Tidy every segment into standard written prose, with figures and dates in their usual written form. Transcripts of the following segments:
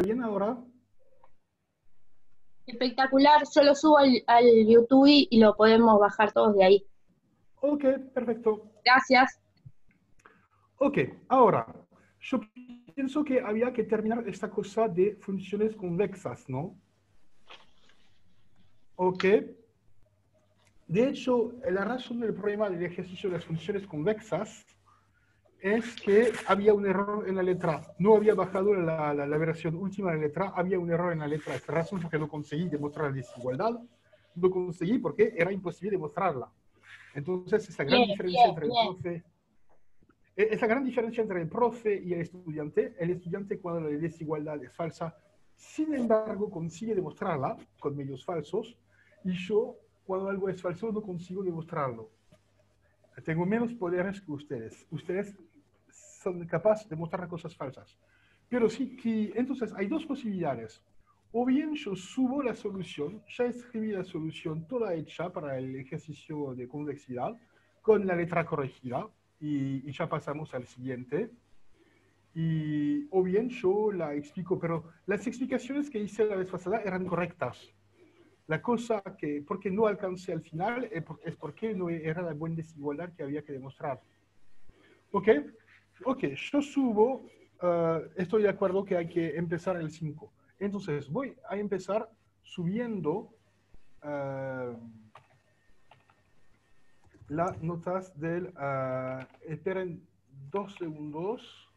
bien ahora? Espectacular, yo lo subo al YouTube y lo podemos bajar todos de ahí. Ok, perfecto. Gracias. Ok, ahora, yo pienso que había que terminar esta cosa de funciones convexas, ¿no? Ok. De hecho, la razón del problema del ejercicio de las funciones convexas es que había un error en la letra. No había bajado la versión última de la letra, había un error en la letra. Esta razón porque no conseguí demostrar la desigualdad. No conseguí porque era imposible demostrarla. Entonces, esta gran Bien, diferencia bien, entre el bien. profe esa gran diferencia entre el profe y el estudiante cuando la desigualdad es falsa, sin embargo consigue demostrarla con medios falsos, y yo cuando algo es falso no consigo demostrarlo. Tengo menos poderes que ustedes. Ustedes son capaces de mostrar cosas falsas. Pero sí que, entonces hay dos posibilidades. O bien yo subo la solución, ya escribí la solución toda hecha para el ejercicio de convexidad, con la letra corregida, y ya pasamos al siguiente. O bien yo la explico, pero las explicaciones que hice la vez pasada eran correctas. La cosa que, porque no alcancé al final, es porque no era la buena desigualdad que había que demostrar. ¿Ok? Ok, yo subo, estoy de acuerdo que hay que empezar el 5. Entonces, voy a empezar subiendo las notas del... esperen 2 segundos.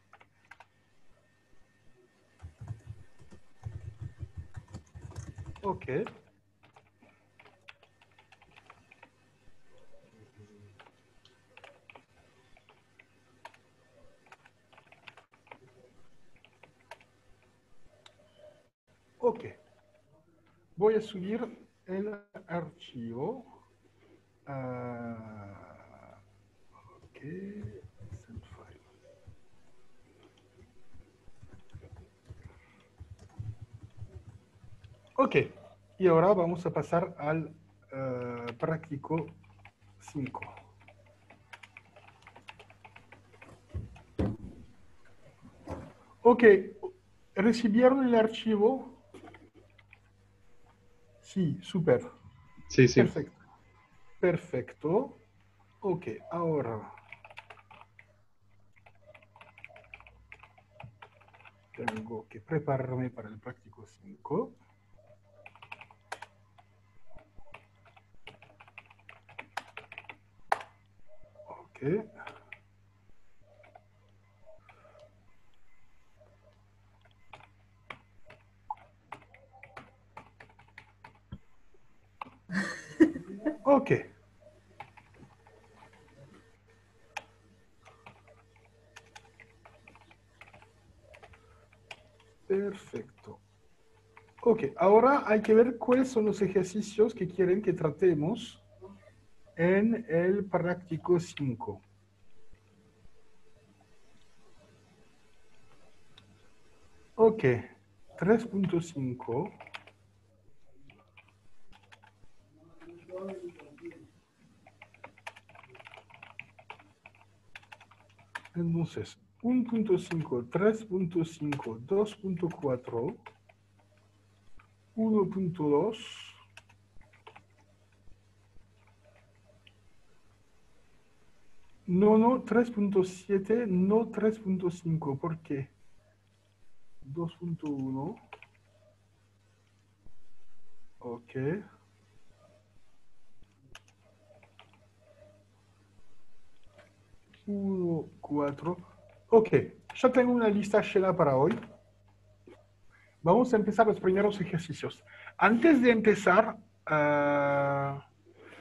Ok. Ok. Voy a subir el archivo. Ok. Send file. Ok. Y ahora vamos a pasar al práctico 5. Ok. ¿Recibieron el archivo? Sí, súper. Sí, sí. Perfecto. Perfecto. Ok, ahora tengo que prepararme para el práctico 5. Ok. Ok. Perfecto. Ok, ahora hay que ver cuáles son los ejercicios que quieren que tratemos en el práctico 5. Ok, 3.5. Entonces, 1.5, 3.5, 2.4, 1.2. No, 3.7, no 3.5. ¿Por qué? 2.1. Ok. 1, 4. Ok, ya tengo una lista llena para hoy. Vamos a empezar los primeros ejercicios. Antes de empezar,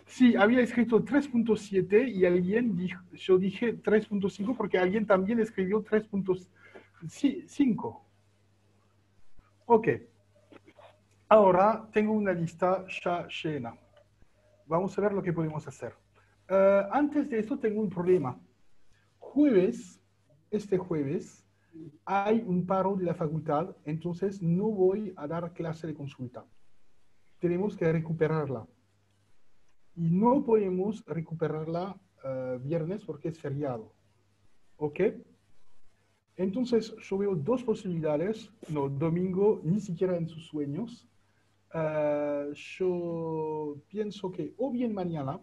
sí, había escrito 3.7 y alguien dijo, yo dije 3.5 porque alguien también escribió 3.5. Ok, ahora tengo una lista ya llena. Vamos a ver lo que podemos hacer. Antes de esto tengo un problema. Este jueves, hay un paro de la facultad, entonces no voy a dar clase de consulta. Tenemos que recuperarla. Y no podemos recuperarla viernes porque es feriado. ¿Ok? Entonces, yo veo dos posibilidades. No, domingo, ni siquiera en sus sueños. Yo pienso que o bien mañana,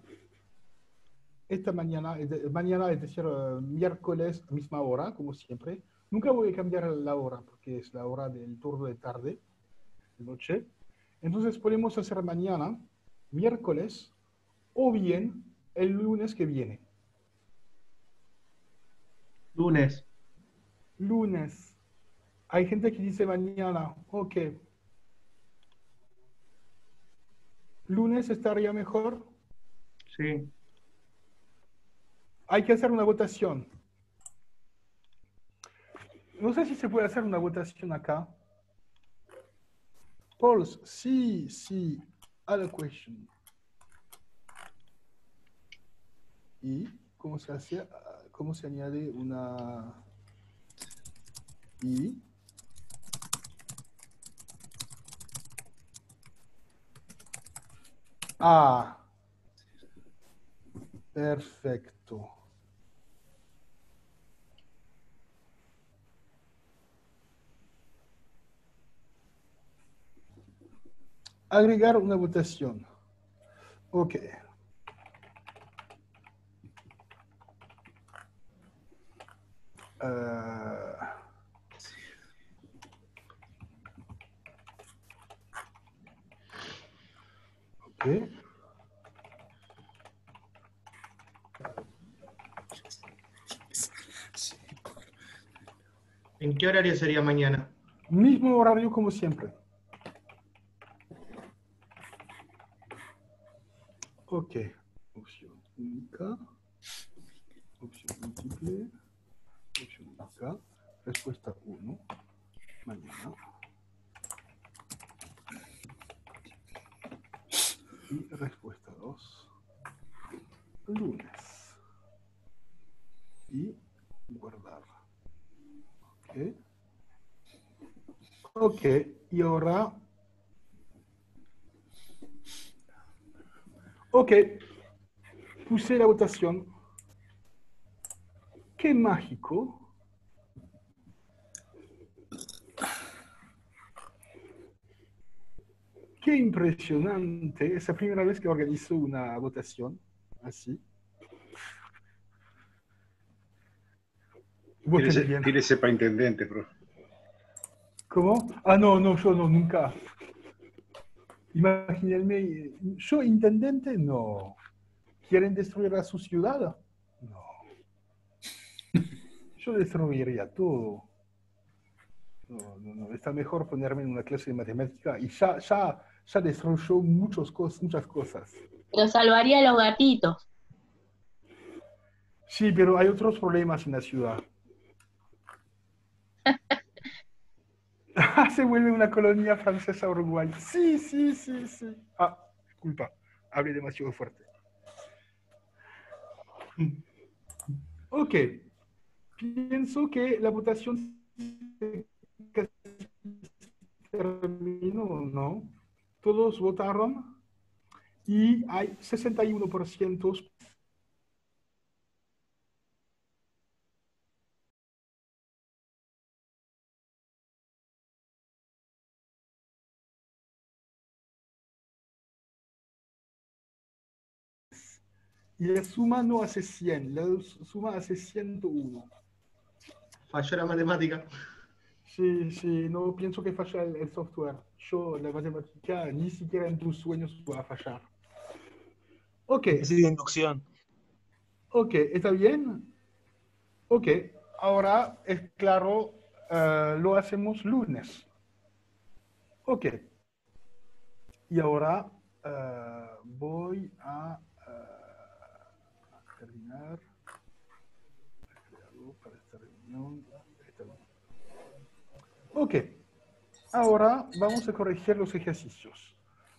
esta mañana, mañana es decir, miércoles, misma hora, como siempre. Nunca voy a cambiar la hora, porque es la hora del turno de tarde, de noche. Entonces, podemos hacer mañana, miércoles, o bien el lunes que viene. Lunes. Lunes. Hay gente que dice mañana, ok. Lunes estaría mejor. Sí. Hay que hacer una votación. No sé si se puede hacer una votación acá. Polls, sí, sí, a la question. ¿Y cómo se hace? ¿Cómo se añade una y? Ah, perfecto. Agregar una votación. Ok. Ok. ¿En qué horario sería mañana? Mismo horario como siempre. Ok. Opción única. Opción múltiple. Opción única. Respuesta 1. Mañana. Y respuesta 2. Lunes. Y guardar. Ok. Ok. Y ahora. Ok. Puse la votación. Qué mágico. Qué impresionante. Es la primera vez que organizo una votación así. Voten bien. Tírese para intendente, profe. ¿Cómo? Ah, no, no, yo no, nunca. Imagínense, yo intendente, no. ¿Quieren destruir a su ciudad? No. Yo destruiría todo. No, no, no. Está mejor ponerme en una clase de matemática y ya destruyó muchas cosas. Pero salvaría a los gatitos. Sí, pero hay otros problemas en la ciudad. Se vuelve una colonia francesa Uruguay. Sí, sí, sí, sí. Ah, culpa. Hablé demasiado fuerte. Ok. Pienso que la votación terminó, ¿no? Todos votaron y hay 61%. Y la suma no hace 100, la suma hace 101. Falló la matemática. Sí, sí, no pienso que falla el software. Yo, la matemática, ni siquiera en tus sueños va a fallar. Ok, Especie de inducción. ok, ¿está bien? Ok, ahora es claro, lo hacemos lunes. Ok, y ahora voy a terminar. Para esta reunión. Ok, ahora vamos a corregir los ejercicios.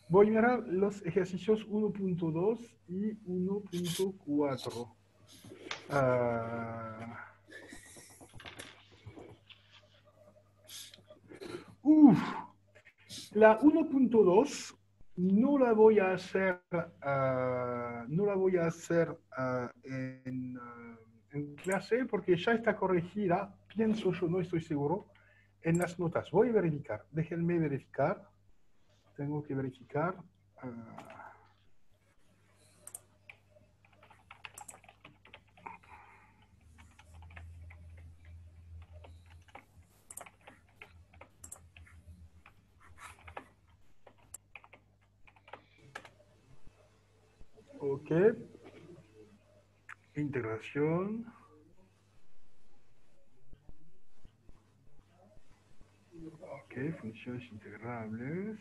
Voy a mirar los ejercicios 1.2 y 1.4. La 1.2 no la voy a hacer, en en clase porque ya está corregida, pienso yo, no estoy seguro, en las notas. Voy a verificar, déjenme verificar. Tengo que verificar. Ok. Integración. Ok, funciones integrables.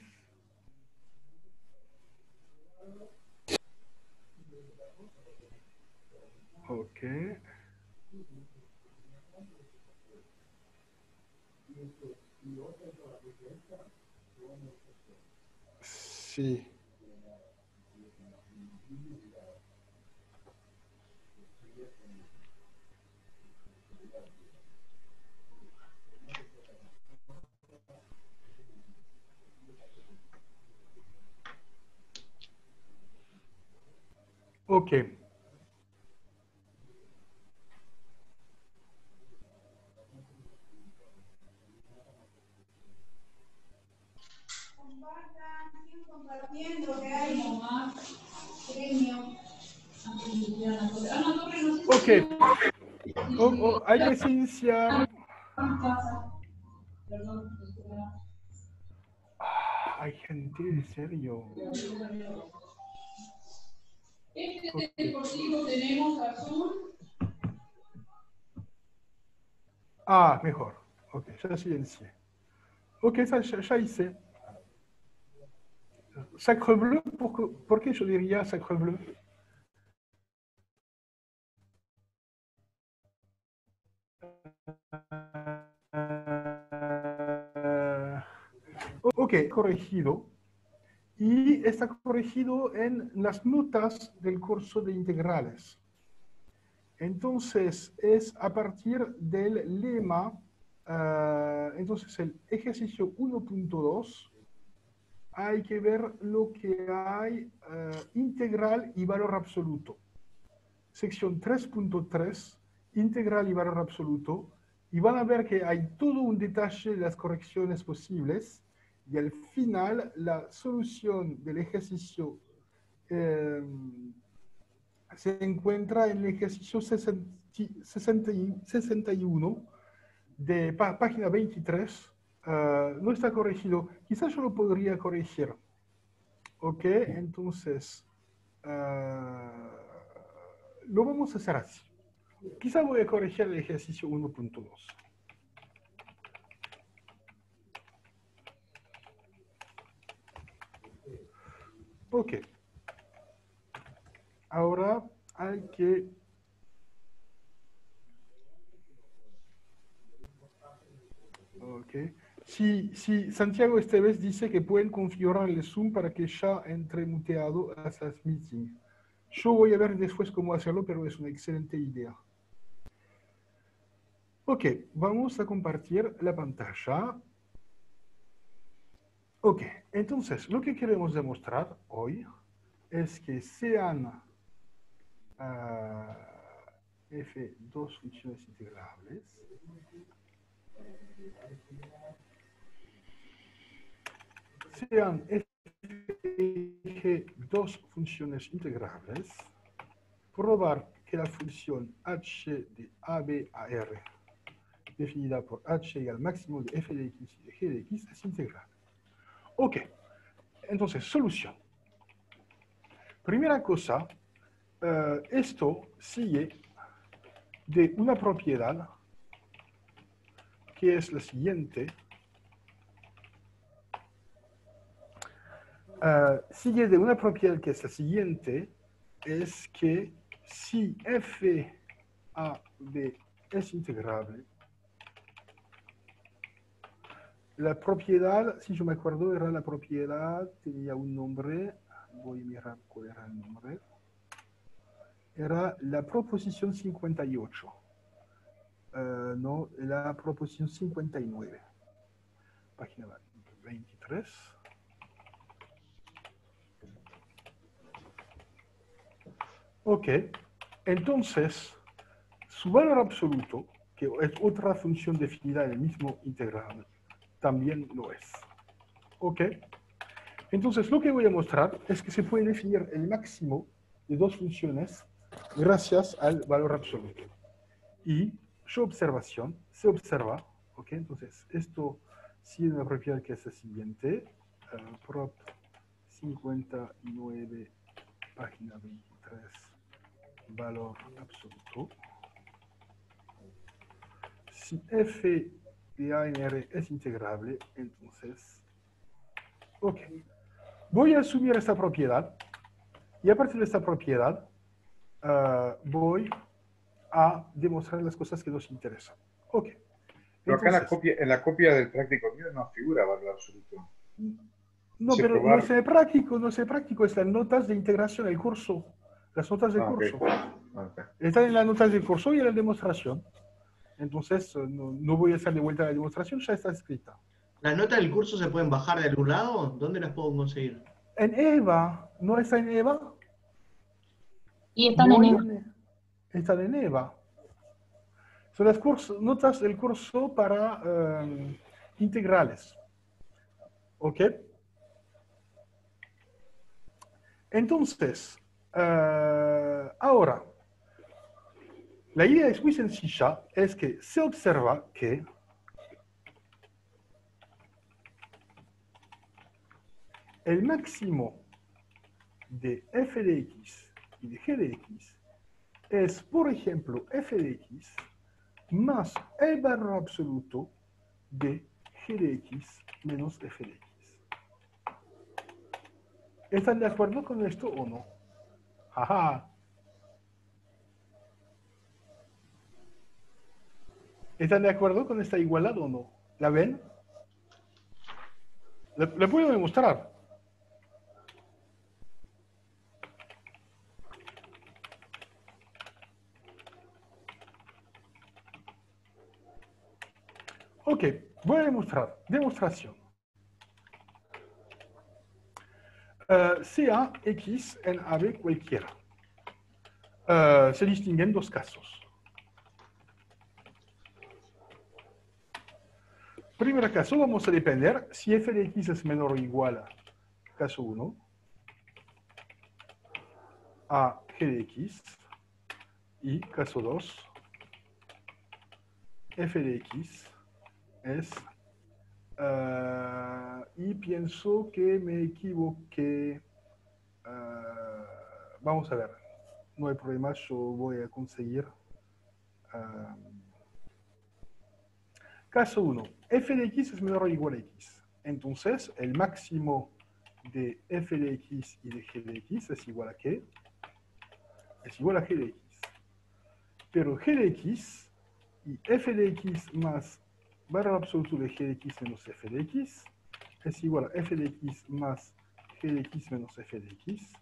Ok. Sí. Ok. Compartiendo que hay más premio. Ok. Hay que iniciar. Hay gente, en serio. Este deportivo tenemos azul. Mejor. Ok, ya silencié. Ok, ça, ya hice. Sacre bleu, ¿por qué yo diría sacre bleu? Ok, corregido. Y está corregido en las notas del curso de integrales. Entonces, es a partir del lema, entonces el ejercicio 1.2, hay que ver lo que hay integral y valor absoluto. Sección 3.3, integral y valor absoluto, y van a ver que hay todo un detalle de las correcciones posibles, y al final la solución del ejercicio se encuentra en el ejercicio 61 de página 23. No está corregido. Quizás yo lo podría corregir. Ok, entonces lo vamos a hacer así. Quizá voy a corregir el ejercicio 1.2. Ok. Ahora hay que... Ok. Si Santiago Esteves dice que pueden configurar el Zoom para que ya entre muteado a esas meetings. Yo voy a ver después cómo hacerlo, pero es una excelente idea. Ok, vamos a compartir la pantalla. Ok, entonces lo que queremos demostrar hoy es que sean F dos funciones integrables. Sean F dos funciones integrables. Probar que la función h de a, b a r, definida por h igual máximo de f de x y de g de x, es integral. Ok, entonces, solución. Primera cosa, esto sigue de una propiedad que es la siguiente. Sigue de una propiedad que es la siguiente, es que si f a b es integrable, la propiedad, si yo me acuerdo, era la propiedad, tenía un nombre, voy a mirar cuál era el nombre, era la proposición 58. No, la proposición 59. Página 23. Ok, entonces, su valor absoluto, que es otra función definida en el mismo integral, también lo es. ¿Ok? Entonces, lo que voy a mostrar es que se puede definir el máximo de dos funciones gracias al valor absoluto. Y su observación se observa, ¿ok? Entonces, esto sigue una propiedad que es la siguiente, prop 59, página 23, valor absoluto. Si f de a en R es integrable, entonces, ok. Voy a asumir esta propiedad y a partir de esta propiedad voy a demostrar las cosas que nos interesan. Ok. Pero acá Entonces, en la copia del práctico mío no figura valor absoluto. no, Sé pero probar. no es el práctico, no es el práctico, es las notas de integración del curso. Las notas del Ah, ok. curso. Ok. Están en las notas del curso y en la demostración. Entonces, no voy a hacer de vuelta a la demostración, ya está escrita. ¿Las notas del curso se pueden bajar de algún lado? ¿Dónde las puedo conseguir? En EVA, ¿no está en EVA? Y están No en hay EVA. están en EVA. Son las notas del curso para integrales. ¿Ok? Entonces, ahora, la idea es muy sencilla, es que se observa que el máximo de f de x y de g de x es, por ejemplo, f de x más el valor absoluto de g de x menos f de x. ¿Están de acuerdo con esto o no? Ajá. ¿Están de acuerdo con esta igualdad o no? ¿La ven? Le puedo demostrar. Ok, voy a demostrar. Demostración. Sea X en AB cualquiera. Se distinguen dos casos. Primer caso, vamos a depender si f de x es menor o igual a, caso 1, a g de x, y caso 2, f de x es, y pienso que me equivoqué, vamos a ver, no hay problema, yo voy a conseguir, caso 1, f de x es menor o igual a x, entonces el máximo de f de x y de g de x es igual a qué? Es igual a g de x. Pero g de x y f de x más valor absoluto de g de x menos f de x es igual a f de x más g de x menos f de x.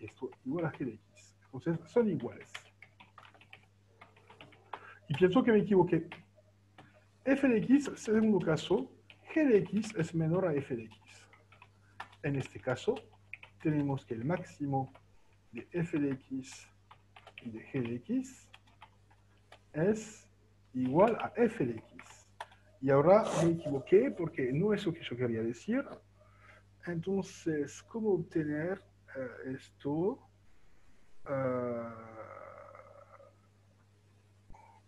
Y esto igual a g de x. Entonces son iguales. Y pienso que me equivoqué. F de x, segundo caso, g de x es menor a f de x. En este caso, tenemos que el máximo de f de x y de g de x es igual a f de x. Y ahora me equivoqué porque no es lo que yo quería decir. Entonces, ¿cómo obtener esto?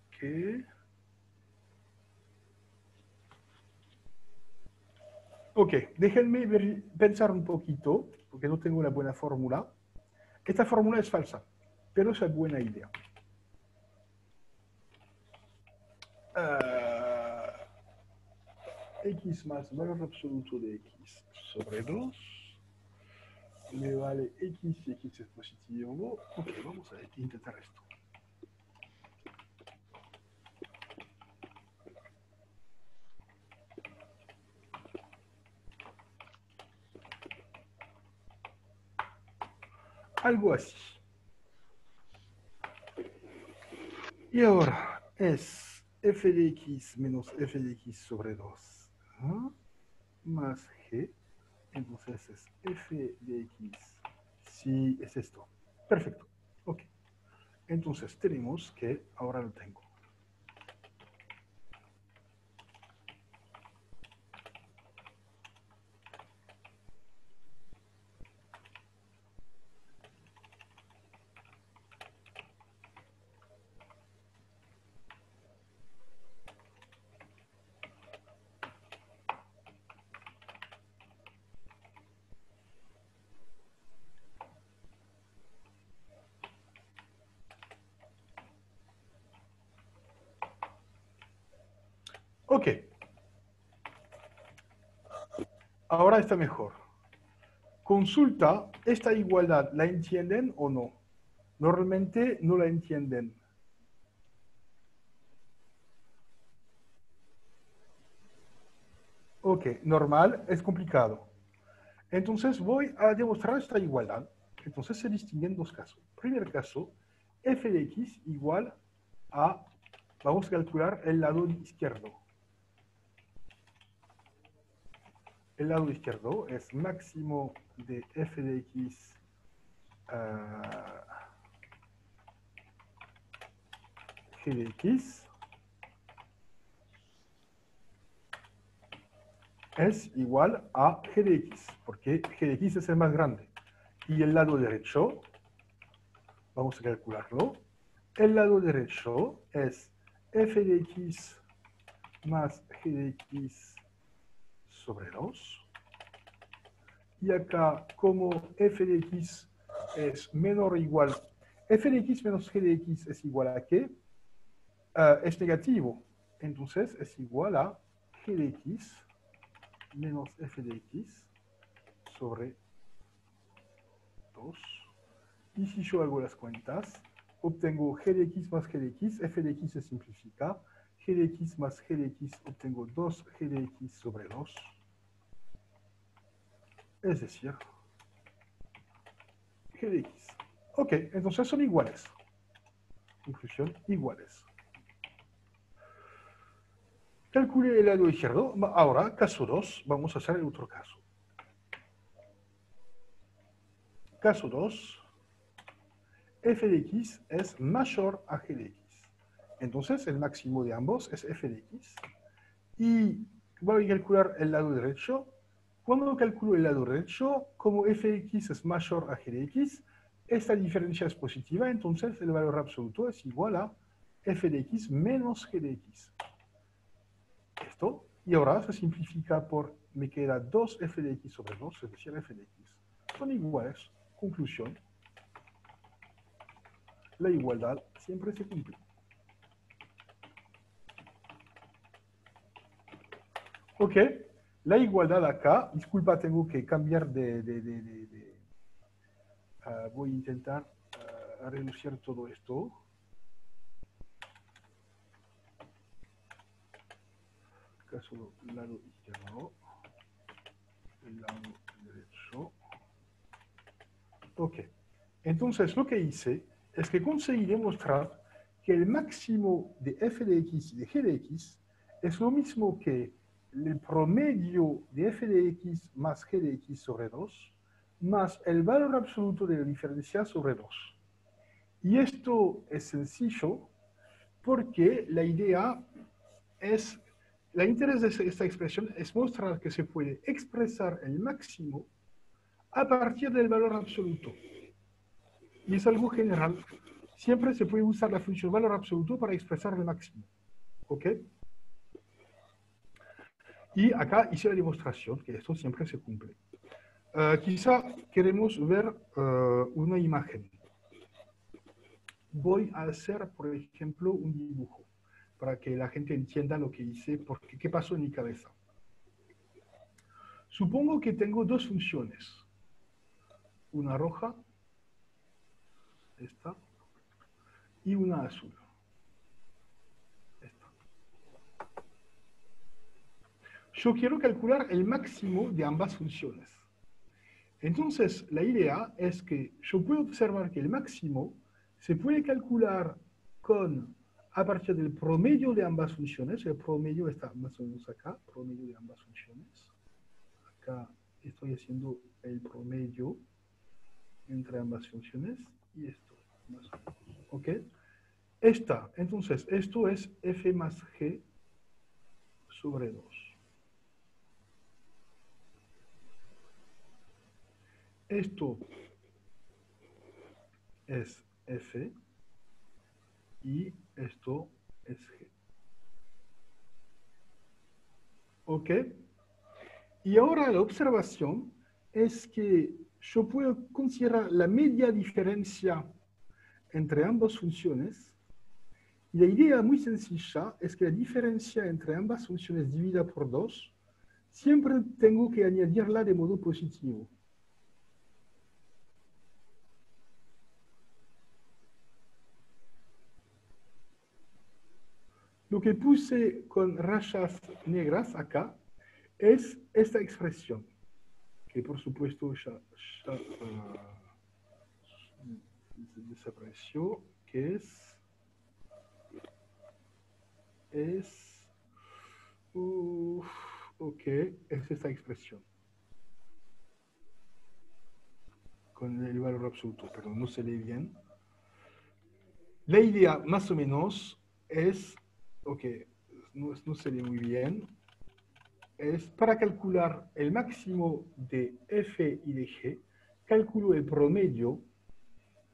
Ok. Ok, déjenme pensar un poquito, porque no tengo una buena fórmula. Esta fórmula es falsa, pero es una buena idea. X más valor absoluto de x sobre 2 me vale x y x es positivo. Ok, vamos a intentar esto. Algo así. Y ahora es f de x menos f de x sobre 2 más g. Entonces es f de x. Sí, es esto. Perfecto. Ok. Entonces tenemos que, ahora lo tengo. Ok. Ahora está mejor. Consulta, ¿esta igualdad la entienden o no? Normalmente no la entienden. Ok, normal, es complicado. Entonces voy a demostrar esta igualdad. Entonces se distinguen dos casos. Primer caso, f de x igual a, vamos a calcular el lado izquierdo. El lado izquierdo es máximo de f de x g de x es igual a g de x, porque g de x es el más grande. Y el lado derecho, vamos a calcularlo, el lado derecho es f de x más g de x sobre 2. Y acá, como f de x es menor o igual, f de x menos g de x es igual a qué? Es negativo. Entonces es igual a g de x menos f de x sobre 2. Y si yo hago las cuentas, obtengo g de x más g de x, f de x se simplifica, g de x más g de x obtengo 2g de x sobre 2. Es decir, g de x. Ok, entonces son iguales. Conclusión, iguales. Calcule el lado izquierdo. Ahora, caso 2, vamos a hacer el otro caso. Caso 2, f de x es mayor a g de x. Entonces, el máximo de ambos es f de x. Y voy a calcular el lado derecho. Cuando calculo el lado derecho, como f de x es mayor a g de x, esta diferencia es positiva, entonces el valor absoluto es igual a f de x menos g de x. Esto, y ahora se simplifica por, me queda 2f de x sobre 2, es decir, f de x. Son iguales. Conclusión. La igualdad siempre se cumple. Ok, la igualdad acá, disculpa, tengo que cambiar voy a intentar reducir todo esto. Caso lado izquierdo, el lado derecho. Ok, entonces lo que hice es que conseguí demostrar que el máximo de f de x y de g de x es lo mismo que el promedio de f de x más g de x sobre 2 más el valor absoluto de la diferencia sobre 2. Y esto es sencillo porque la idea es, la interés de esta expresión es mostrar que se puede expresar el máximo a partir del valor absoluto. Y es algo general. Siempre se puede usar la función valor absoluto para expresar el máximo. ¿Ok? Y acá hice la demostración que esto siempre se cumple. Quizá queremos ver una imagen. Voy a hacer, por ejemplo, un dibujo para que la gente entienda lo que hice, porque qué pasó en mi cabeza. Supongo que tengo dos funciones. Una roja, esta, y una azul. Esta. Yo quiero calcular el máximo de ambas funciones. Entonces, la idea es que yo puedo observar que el máximo se puede calcular a partir del promedio de ambas funciones. El promedio está más o menos acá, promedio de ambas funciones. Acá estoy haciendo el promedio entre ambas funciones y esto. ¿Ok? Entonces, esto es F más G sobre 2. Esto es F y esto es G. ¿Ok? Y ahora la observación es que yo puedo considerar la media diferencia entre ambas funciones. Y la idea muy sencilla es que la diferencia entre ambas funciones dividida por 2, siempre tengo que añadirla de modo positivo. Lo que puse con rayas negras acá es esta expresión, que por supuesto ya desapareció, que ok, es esta expresión, con el valor absoluto, pero no se lee bien. La idea, más o menos, es, ok, no se lee muy bien, es para calcular el máximo de f y de g, calculo el promedio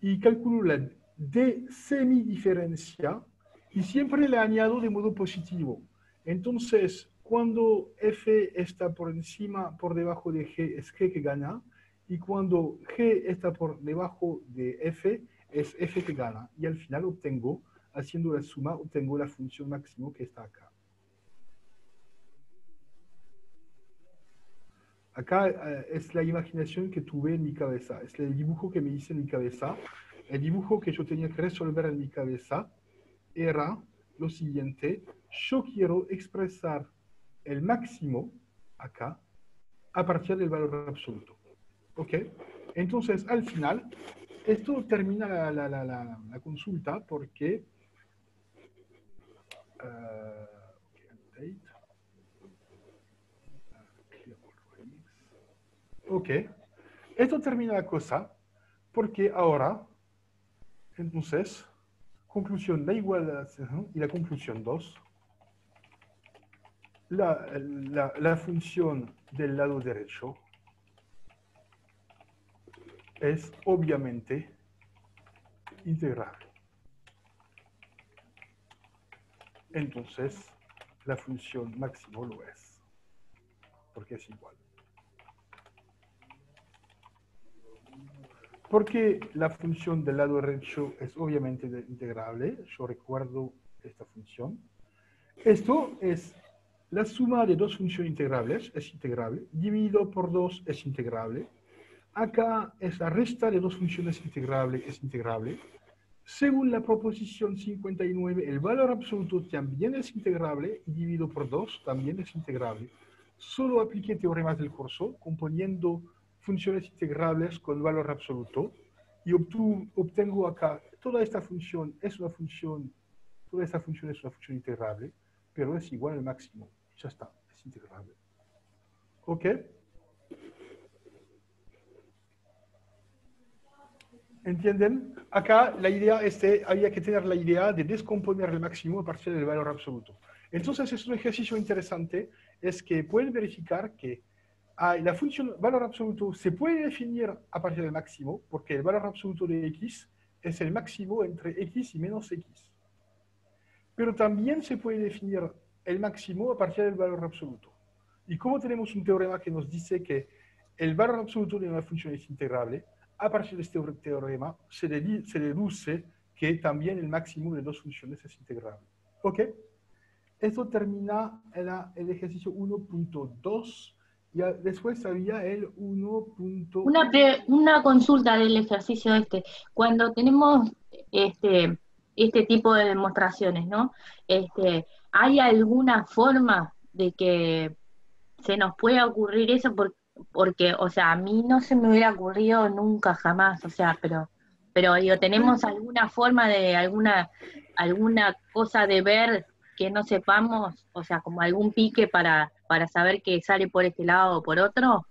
y calculo la d semidiferencia y siempre le añado de modo positivo. Entonces, cuando f está por encima, por debajo de g, es g que gana, y cuando g está por debajo de f, es f que gana. Y al final obtengo, haciendo la suma, obtengo la función máximo que está acá. Acá es la imaginación que tuve en mi cabeza, es el dibujo que me hice en mi cabeza. El dibujo que yo tenía que resolver en mi cabeza era lo siguiente: yo quiero expresar el máximo acá a partir del valor absoluto. ¿Ok? Entonces, al final, esto termina la consulta porque... ok, esto termina la cosa porque ahora, entonces, conclusión, la igualdad y la conclusión 2, la función del lado derecho es obviamente integrable. Entonces, la función máximo lo es, porque es igual. Porque la función del lado derecho es obviamente integrable, yo recuerdo esta función. Esto es la suma de dos funciones integrables, es integrable. Dividido por 2 es integrable. Acá es la resta de dos funciones integrables, es integrable. Según la proposición 59, el valor absoluto también es integrable y dividido por 2 también es integrable. Solo apliqué teoremas del curso funciones integrables con valor absoluto y obtengo acá toda esta función es una función, toda esta función es una función integrable, pero es igual al máximo. Ya está, es integrable. ¿Ok? ¿Entienden? Acá la idea había que tener la idea de descomponer el máximo a partir del valor absoluto. Entonces es un ejercicio interesante, es que pueden verificar que la función valor absoluto se puede definir a partir del máximo, porque el valor absoluto de x es el máximo entre x y menos x. Pero también se puede definir el máximo a partir del valor absoluto. Y como tenemos un teorema que nos dice que el valor absoluto de una función es integrable, a partir de este teorema se deduce que también el máximo de dos funciones es integrable. ¿Ok? Esto termina el ejercicio 1.2 y después había el 1. Una consulta del ejercicio este. Cuando tenemos este tipo de demostraciones, ¿no? ¿Hay alguna forma de que se nos pueda ocurrir eso? Porque, o sea, a mí no se me hubiera ocurrido nunca jamás, o sea, pero digo, ¿tenemos alguna forma de alguna cosa de ver que no sepamos? O sea, como algún pique para saber que sale por este lado o por otro.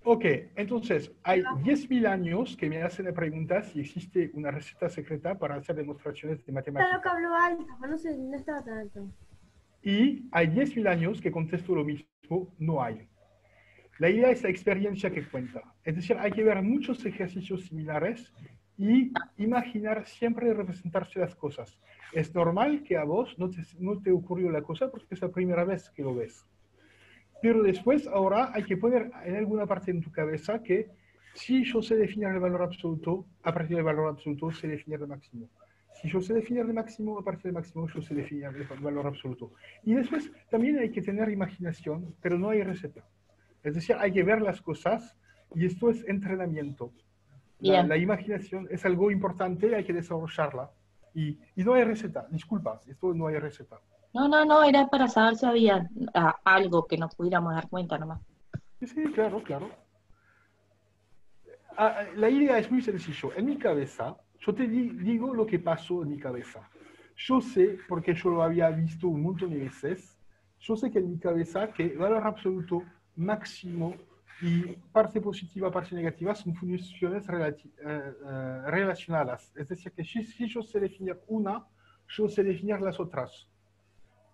Ok, entonces hay 10.000 años que me hacen la pregunta si existe una receta secreta para hacer demostraciones de Está matemáticas. lo que habló alto, no sé, no estaba tan alto. Y hay 10.000 años que contesto lo mismo, no hay. La idea es la experiencia que cuenta. Es decir, hay que ver muchos ejercicios similares y imaginar siempre representarse las cosas. Es normal que a vos no te ocurrió la cosa porque es la primera vez que lo ves. Pero después, ahora hay que poner en alguna parte en tu cabeza que si yo sé definir el valor absoluto, a partir del valor absoluto sé definir el máximo. Si yo sé definir el máximo, a partir del máximo yo sé definir el valor absoluto. Y después también hay que tener imaginación, pero no hay receta. Es decir, hay que ver las cosas y esto es entrenamiento. Bien. La imaginación es algo importante, hay que desarrollarla. Y no hay receta, disculpa, esto no hay receta. No, era para saber si había algo que nos pudiéramos dar cuenta nomás. Sí, claro, claro. La idea es muy sencillo. En mi cabeza, yo te digo lo que pasó en mi cabeza. Yo sé, porque yo lo había visto un montón de veces, yo sé que en mi cabeza que valor absoluto, máximo y parte positiva, parte negativa son funciones relacionadas. Es decir, que si yo sé definir una, yo sé definir las otras.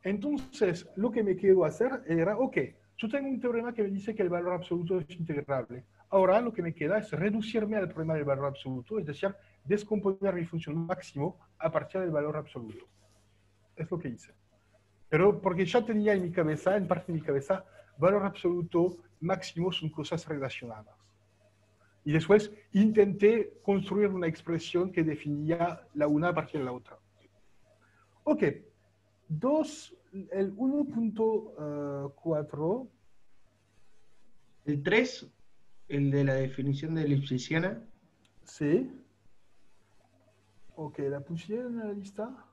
Entonces, lo que me quedó hacer era, ok, yo tengo un teorema que me dice que el valor absoluto es integrable. Ahora lo que me queda es reducirme al problema del valor absoluto, es decir, descomponer mi función máximo a partir del valor absoluto. Es lo que hice. Pero porque ya tenía en mi cabeza, en parte de mi cabeza, valor absoluto, máximo son cosas relacionadas. Y después intenté construir una expresión que definía la una a partir de la otra. Ok, el 1.4. El 3, el de la definición de lipschitziana. Sí. Ok, la puse en la lista.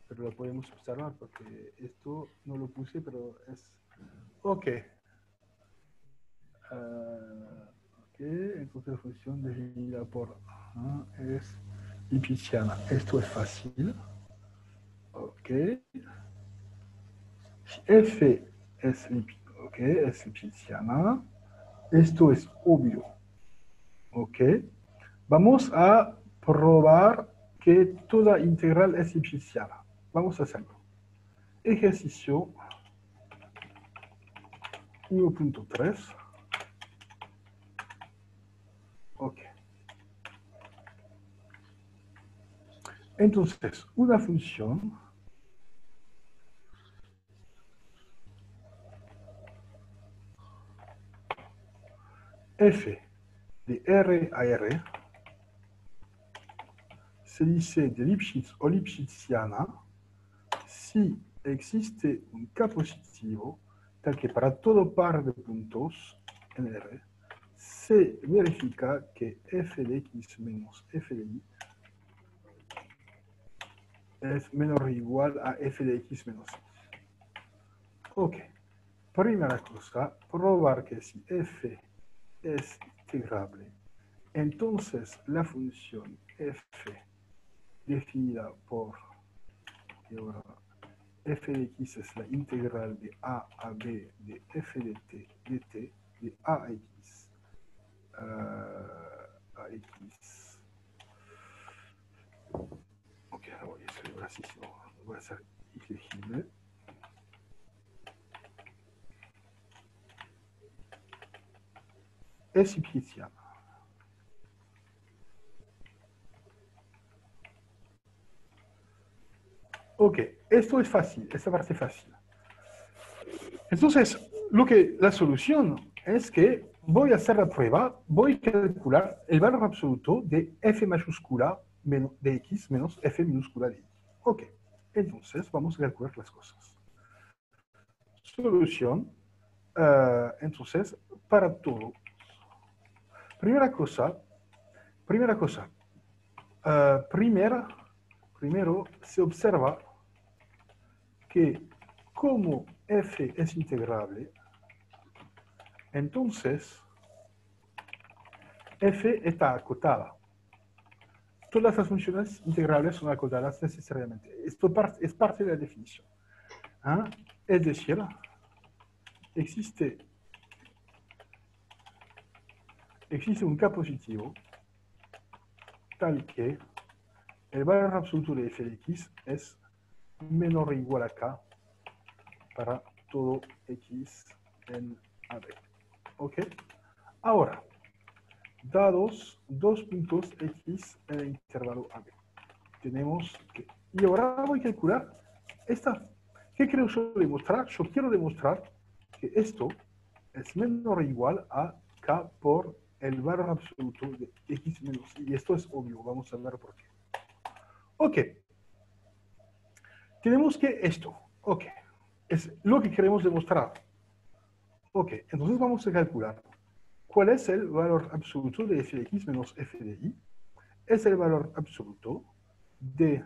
Pero la podemos observar porque esto no lo puse, pero es... Ok. Ok, entonces la función definida por es lipschitziana. Esto es fácil. Ok. Si F es lipschitziana, esto es obvio. Ok. Vamos a probar que toda integral es lipschitziana. Vamos a hacerlo. Ejercicio 1.3. Ok. Entonces, una función f de R a R se dice de Lipschitz o lipschitziana si existe un K positivo tal que para todo par de puntos en R se verifica que f de x menos f de y es menor o igual a f de x menos y. Ok. Primera cosa, probar que si f es integrable, entonces la función f definida por f de x es la integral de a b de f de t de a x a x. Ok, ahora voy a escribir así, si no voy a ser ilegible. Es lipschitziana. Ok, esto es fácil, esta parte es fácil. Entonces, la solución es que voy a hacer la prueba, voy a calcular el valor absoluto de f mayúscula de x menos f minúscula de y. Ok, entonces vamos a calcular las cosas. Solución, entonces, para todo. Primero se observa que como f es integrable, entonces f está acotada. Todas las funciones integrales son acotadas necesariamente. Esto es parte de la definición. Es decir, existe existe un K positivo tal que el valor absoluto de f de x es menor o igual a K para todo x en AB. ¿Ok? Ahora, dados dos puntos x en el intervalo AB, tenemos que... Y ahora voy a calcular esta. ¿Qué quiero yo demostrar? Yo quiero demostrar que esto es menor o igual a K por el valor absoluto de x menos y. Y esto es obvio, vamos a ver por qué. Ok. Tenemos que esto. Ok. Es lo que queremos demostrar. Ok, entonces vamos a calcular cuál es el valor absoluto de f de x menos f de y. Es el valor absoluto de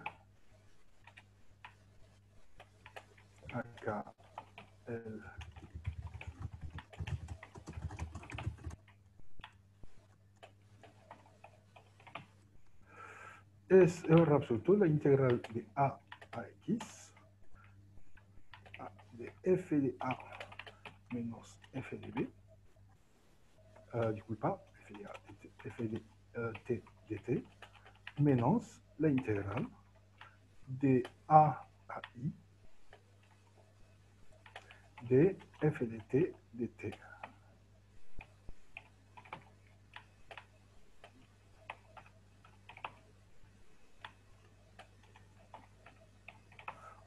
acá es el valor absoluto de la integral de a x de f de a menos f de b, disculpa, f de a f de t de t, menos la integral de a i de f de t de t.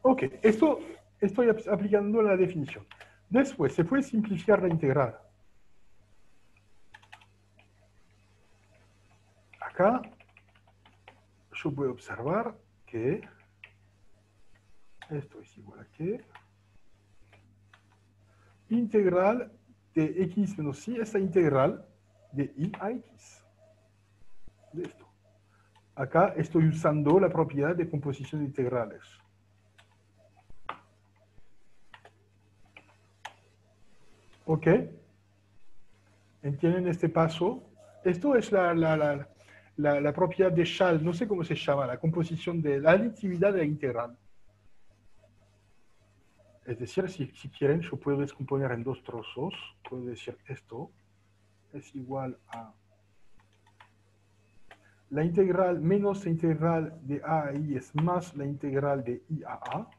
Ok, esto estoy aplicando la definición. Después, se puede simplificar la integral. Acá, yo puedo observar que esto es igual a que integral de x menos y, esta integral de y a x. De esto. Acá estoy usando la propiedad de composición de integrales. ¿Ok? ¿Entienden este paso? Esto es la propiedad de Schall, no sé cómo se llama, la composición de la aditividad de la integral. Es decir, si quieren, yo puedo descomponer en dos trozos. Puedo decir esto es igual a la integral menos la integral de a a i es más la integral de i a a.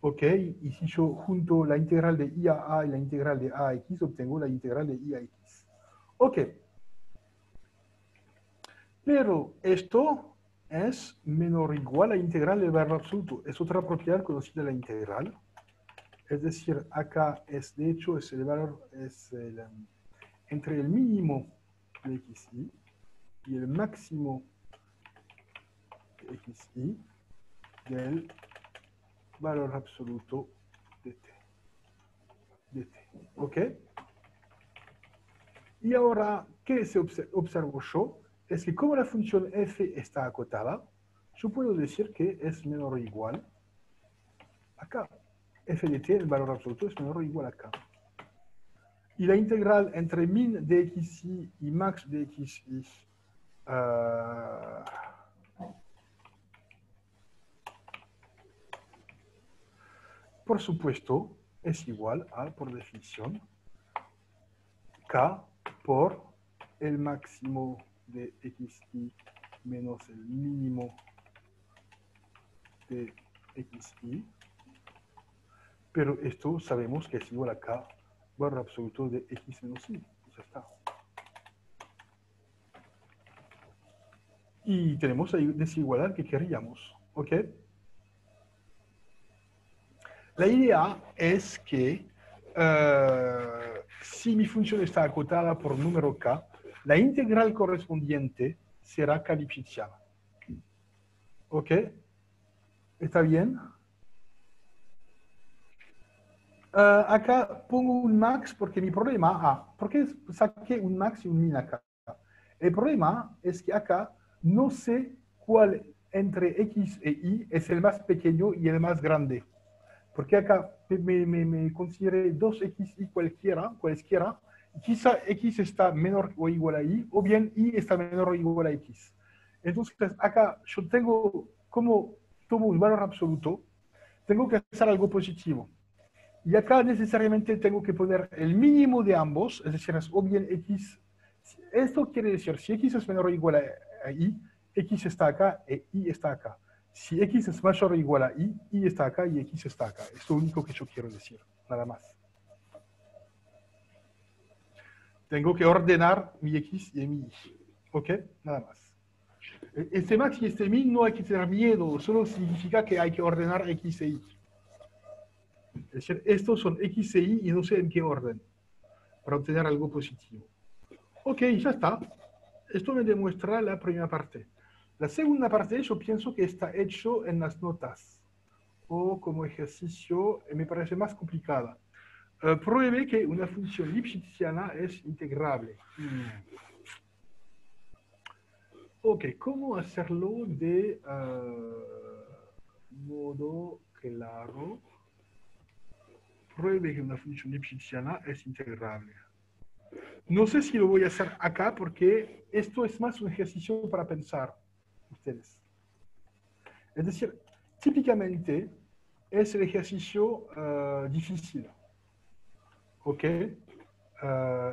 Ok, y si yo junto la integral de i a a y la integral de a a x, obtengo la integral de i a x. Ok. Pero esto es menor o igual a la integral del valor absoluto. Es otra propiedad conocida de la integral. Es decir, acá es, de hecho, es el valor, entre el mínimo de xi y el máximo de xi del valor absoluto de t. ¿Ok? Y ahora, ¿qué se observo yo? Es que como la función f está acotada, yo puedo decir que es menor o igual acá. F de t, el valor absoluto, es menor o igual acá. Y la integral entre min de xi y max de xi por supuesto, es igual a, por definición, k por el máximo de xi menos el mínimo de xi. Pero esto sabemos que es igual a k valor absoluto de x menos y. Ya está. Y tenemos la desigualdad que queríamos. ¿Ok? La idea es que si mi función está acotada por número k, la integral correspondiente será k-Lipschitziana. ¿Ok? ¿Está bien? Acá pongo un max porque mi problema... ¿por qué saqué un max y un min acá? El problema es que acá no sé cuál entre x e y es el más pequeño y el más grande. Porque acá me consideré 2xy cualesquiera, quizá x está menor o igual a y, o bien y está menor o igual a x. Entonces, acá yo tengo, como tomo un valor absoluto, tengo que hacer algo positivo. Y acá necesariamente tengo que poner el mínimo de ambos, es decir, es o bien x Esto quiere decir, si x es menor o igual a y, x está acá e y está acá. Si x es mayor o igual a y está acá y x está acá. Es lo único que yo quiero decir, nada más. Tengo que ordenar mi x y mi y. ¿Ok? Nada más. Este max y este min no hay que tener miedo, solo significa que hay que ordenar x e y. Es decir, estos son x e y no sé en qué orden, para obtener algo positivo. Ok, ya está. Esto me demuestra la primera parte. La segunda parte yo pienso que está hecho en las notas, o como ejercicio, me parece más complicada. Pruebe que una función lipschitziana es integrable. Ok, ¿cómo hacerlo de modo claro? Pruebe que una función lipschitziana es integrable. No sé si lo voy a hacer acá porque esto es más un ejercicio para pensar ustedes. Es decir, típicamente es el ejercicio difícil. ¿Ok?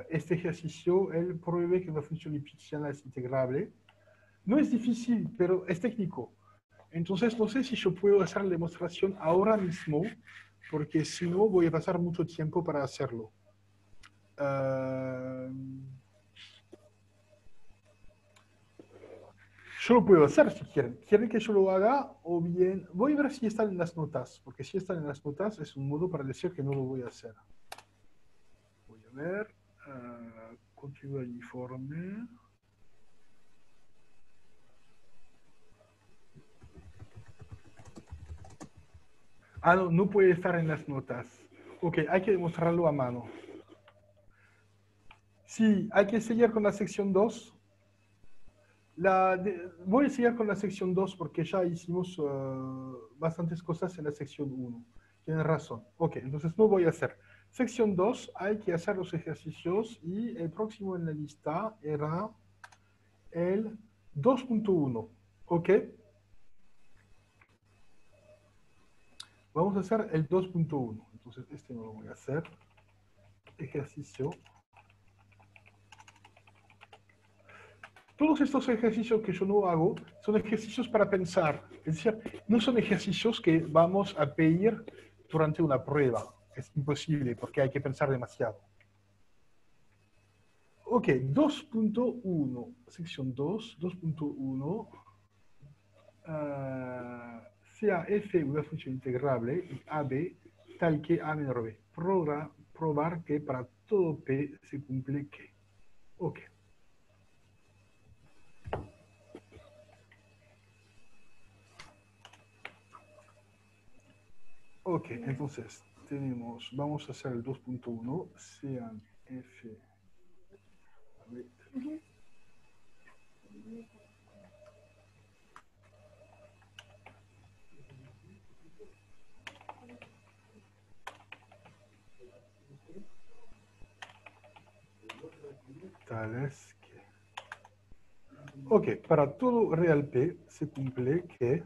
Este ejercicio, él pruebe que una función lipschitziana es integrable. No es difícil, pero es técnico. Entonces, no sé si yo puedo hacer la demostración ahora mismo, porque si no, voy a pasar mucho tiempo para hacerlo. Yo lo puedo hacer si quieren. ¿Quieren que yo lo haga? O bien, voy a ver si están en las notas, porque si están en las notas es un modo para decir que no lo voy a hacer. Voy a ver. Configurar informe. Ah, no, no puede estar en las notas. Ok, hay que demostrarlo a mano. Sí, hay que seguir con la sección 2. Voy a seguir con la sección 2 porque ya hicimos bastantes cosas en la sección 1. Tienes razón. Ok, entonces no voy a hacer. Sección 2, hay que hacer los ejercicios y el próximo en la lista era el 2.1. Ok. Vamos a hacer el 2.1. Entonces este no lo voy a hacer. Ejercicio. Todos estos ejercicios que yo no hago son ejercicios para pensar. Es decir, no son ejercicios que vamos a pedir durante una prueba. Es imposible porque hay que pensar demasiado. Ok, 2.1, sección 2, 2.1. Sea f una función integrable y ab tal que a menor b. Probar que para todo p se cumple que. Ok. Ok, entonces tenemos, vamos a hacer el 2.1, sean f. Tales que. Ok, para todo real p se cumple que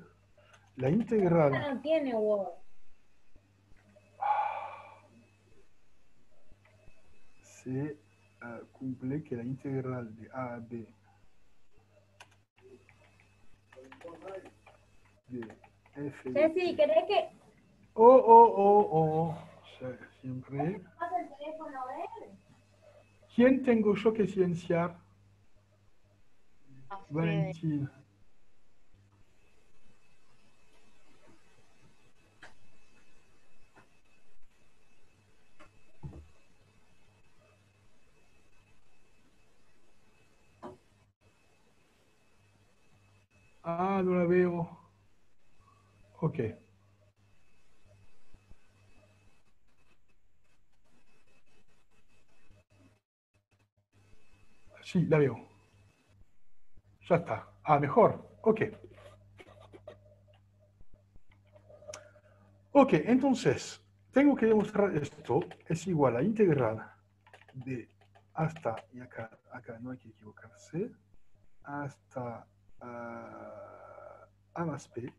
la integral. No tiene Word. Se cumple que la integral de a a b de f. Ceci, ¿querés que Siempre. pase el teléfono a él? ¿Quién tengo yo que cienciar? A Fede. Valentín. Ah, no la veo. Ok. Sí, la veo. Ya está. Ah, mejor. Ok. Ok, entonces, tengo que demostrar esto es igual a integral de hasta, y acá no hay que equivocarse, hasta a más p,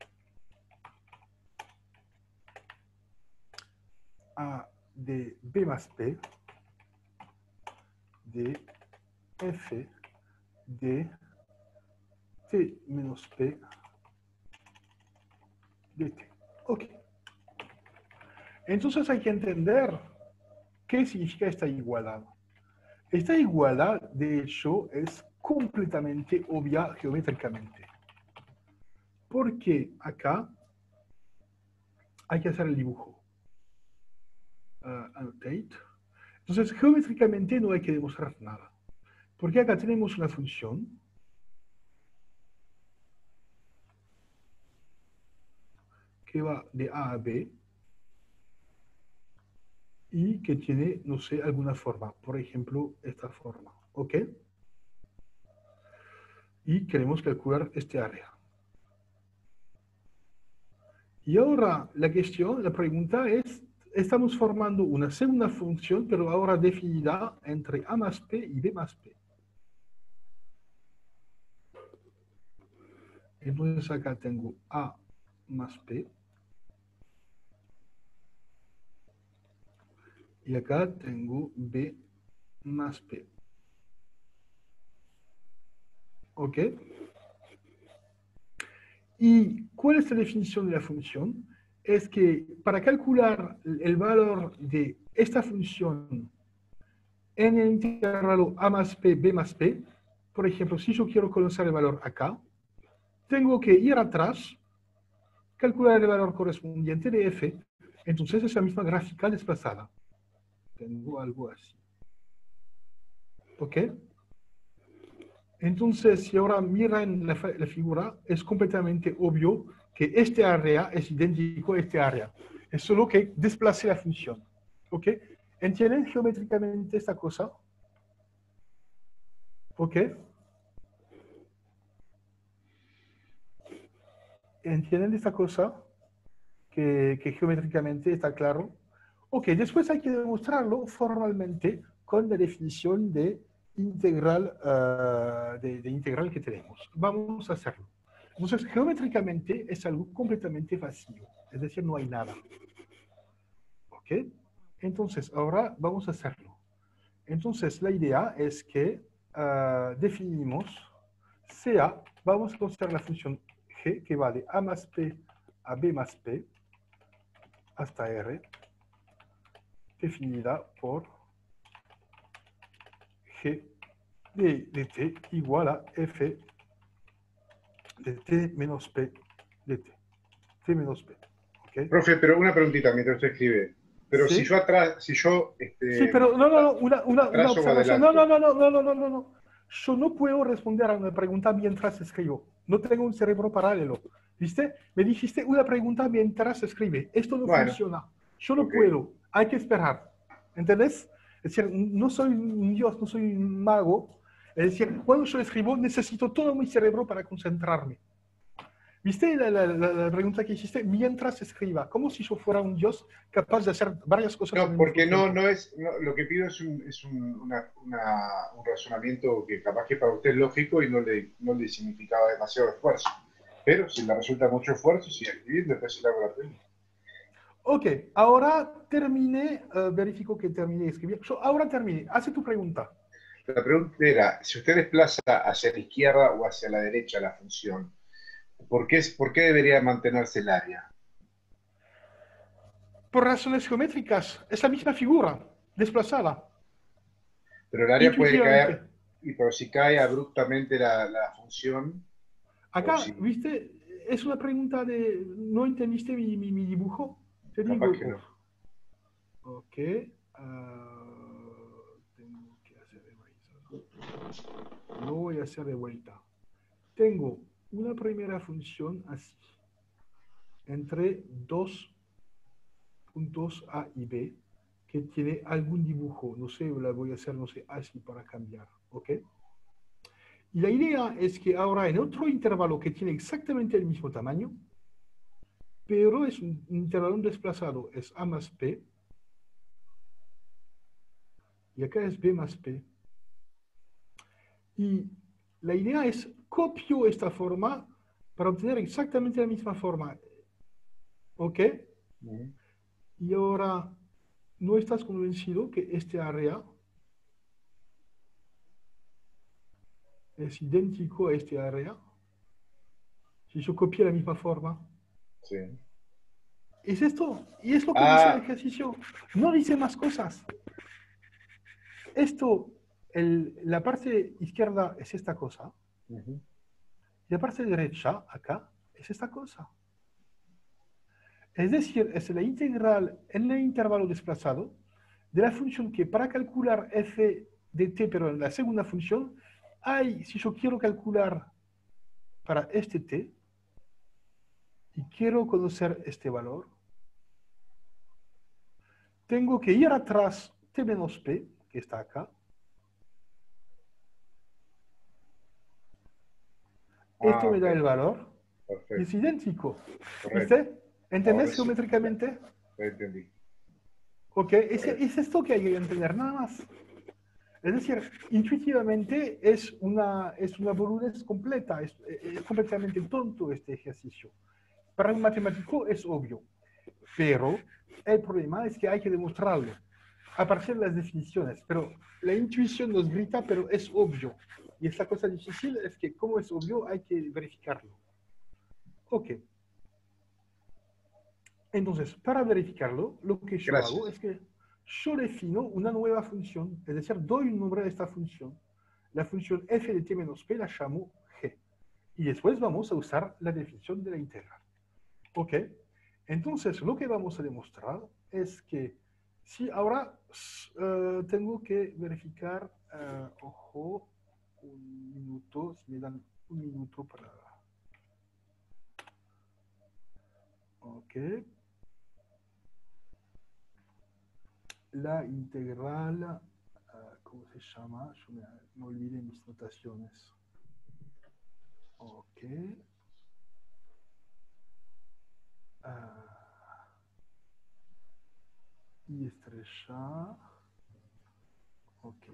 a de b más p, de f de t menos p de t. Ok. Entonces hay que entender qué significa esta igualdad. Esta igualdad, de hecho, es completamente obvia geométricamente. Porque acá hay que hacer el dibujo. Annotate. Entonces, geométricamente no hay que demostrar nada. Porque acá tenemos una función que va de A a B y que tiene, no sé, alguna forma. Por ejemplo, esta forma. ¿Ok? Y queremos calcular este área. Y ahora la cuestión, la pregunta es, estamos formando una segunda función, pero ahora definida entre A más P y B más P. Entonces acá tengo A más P. Y acá tengo B más P. ¿Ok? ¿Y cuál es la definición de la función? Es que para calcular el valor de esta función en el intervalo A más P, B más P, por ejemplo, si yo quiero conocer el valor acá, tengo que ir atrás, calcular el valor correspondiente de f, entonces es la misma gráfica desplazada. Tengo algo así. ¿Ok? Entonces, si ahora miran la figura, es completamente obvio que este área es idéntico a este área. Es solo que desplace la función. ¿Ok? ¿Entienden geométricamente esta cosa? ¿Ok? ¿Entienden esta cosa? Que geométricamente está claro. Ok, después hay que demostrarlo formalmente con la definición de integral, de integral que tenemos. Vamos a hacerlo. Entonces, geométricamente es algo completamente vacío, es decir, no hay nada. ¿Ok? Entonces, ahora vamos a hacerlo. Entonces, la idea es que definimos sea, vamos a considerar la función g que va de a más p a b más p hasta r, definida por g de t igual a f de t menos p de t. T menos p. ¿Ok? Profe, pero una preguntita mientras usted escribe. Pero si ¿Sí? yo atrás, si yo Sí, pero no, una atraso o observación. No, adelanto. no. Yo no puedo responder a una pregunta mientras escribo. No tengo un cerebro paralelo. ¿Viste? Me dijiste una pregunta mientras escribe. Esto no Bueno, funciona. Yo no ok. puedo. Hay que esperar. ¿Entendés? Es decir, no soy un dios, no soy un mago. Es decir, cuando yo escribo necesito todo mi cerebro para concentrarme. ¿Viste la pregunta que hiciste? Mientras escriba, como si yo fuera un dios capaz de hacer varias cosas al No, mismo porque tiempo. lo que pido es un razonamiento que capaz que para usted es lógico y no le significaba demasiado esfuerzo. Pero si le resulta mucho esfuerzo, sigue escribiendo, después se le hago la pregunta. Ok, ahora terminé, verifico que terminé de escribir. Ahora terminé, hace tu pregunta. La pregunta era, si usted desplaza hacia la izquierda o hacia la derecha la función, ¿por qué debería mantenerse el área? Por razones geométricas, es la misma figura, desplazada, Pero el área puede intuitivamente. caer, pero si cae abruptamente la función, o Acá, si ¿viste? Es una pregunta de, ¿no entendiste mi dibujo? Te capaz digo, que no. ok, tengo que hacer de vuelta. Lo voy a hacer de vuelta. Tengo una primera función así, entre dos puntos A y B, que tiene algún dibujo, no sé, la voy a hacer, no sé, así para cambiar, ¿ok? Y la idea es que ahora en otro intervalo que tiene exactamente el mismo tamaño, pero es un intervalo desplazado, es A más P, y acá es B más P. Y la idea es copio esta forma para obtener exactamente la misma forma, ¿ok? Ujú. Y ahora, ¿no estás convencido que este área es idéntico a este área. Si yo copié la misma forma. Sí. Es esto, y es lo que dice el Ah, ejercicio. No dice más cosas. Esto, la parte izquierda es esta cosa, ujú. y la parte derecha, acá, es esta cosa. Es decir, es la integral en el intervalo desplazado de la función que para calcular f de t, pero en la segunda función, si yo quiero calcular para este t, y quiero conocer este valor, tengo que ir atrás t menos p, que está acá. Esto me Ok, da el valor y perfecto, es idéntico. correcto. ¿Viste? Ahora ¿Entendés sí, geométricamente? lo entendí. Ok, es Correcto. esto que hay que entender, nada más. Es decir, intuitivamente es una boludez completa, es completamente tonto este ejercicio. Para un matemático es obvio, pero el problema es que hay que demostrarlo a partir de las definiciones. Pero la intuición nos grita, pero es obvio. Y esta cosa difícil es que como es obvio hay que verificarlo. Ok. Entonces, para verificarlo, lo que yo hago Gracias. es que yo defino una nueva función, es decir, doy un nombre a esta función. La función f de t menos p la llamo g. Y después vamos a usar la definición de la integral. ¿Ok? Entonces, lo que vamos a demostrar es que si ahora tengo que verificar, ojo, un minuto, si me dan un minuto para... Ok. La integral, ¿cómo se llama? Yo me olvidé mis notaciones. Ok. Y estrella. Ok.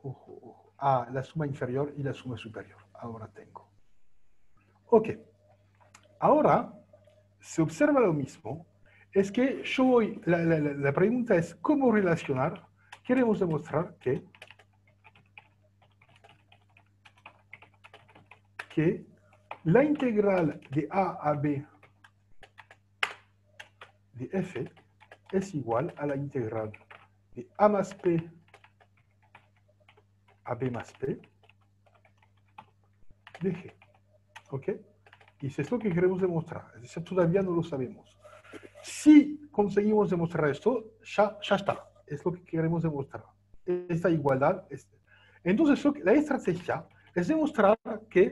Ojo, ojo. La suma inferior y la suma superior. Ahora tengo. Ok. Ahora se observa lo mismo. Es que yo voy, la pregunta es cómo relacionar. Queremos demostrar que la integral de a b de f es igual a la integral de a más p a b más p de g. ¿Ok? Y es esto que queremos demostrar. Es decir, todavía no lo sabemos. Si conseguimos demostrar esto, ya está. Es lo que queremos demostrar. Esta igualdad. Entonces, la estrategia es demostrar que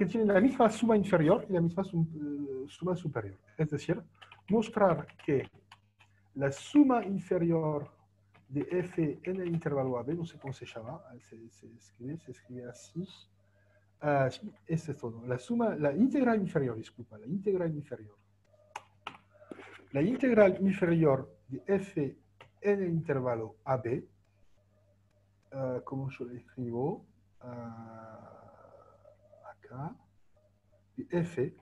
tienen la misma suma inferior y la misma suma superior. Es decir, mostrar que la suma inferior de f en el intervalo AB, no sé cómo se llama, se escribe así. Sí, este es todo. La integral inferior, disculpa, la integral inferior. La integral inferior de f en el intervalo AB, como yo le escribo, acá, de f,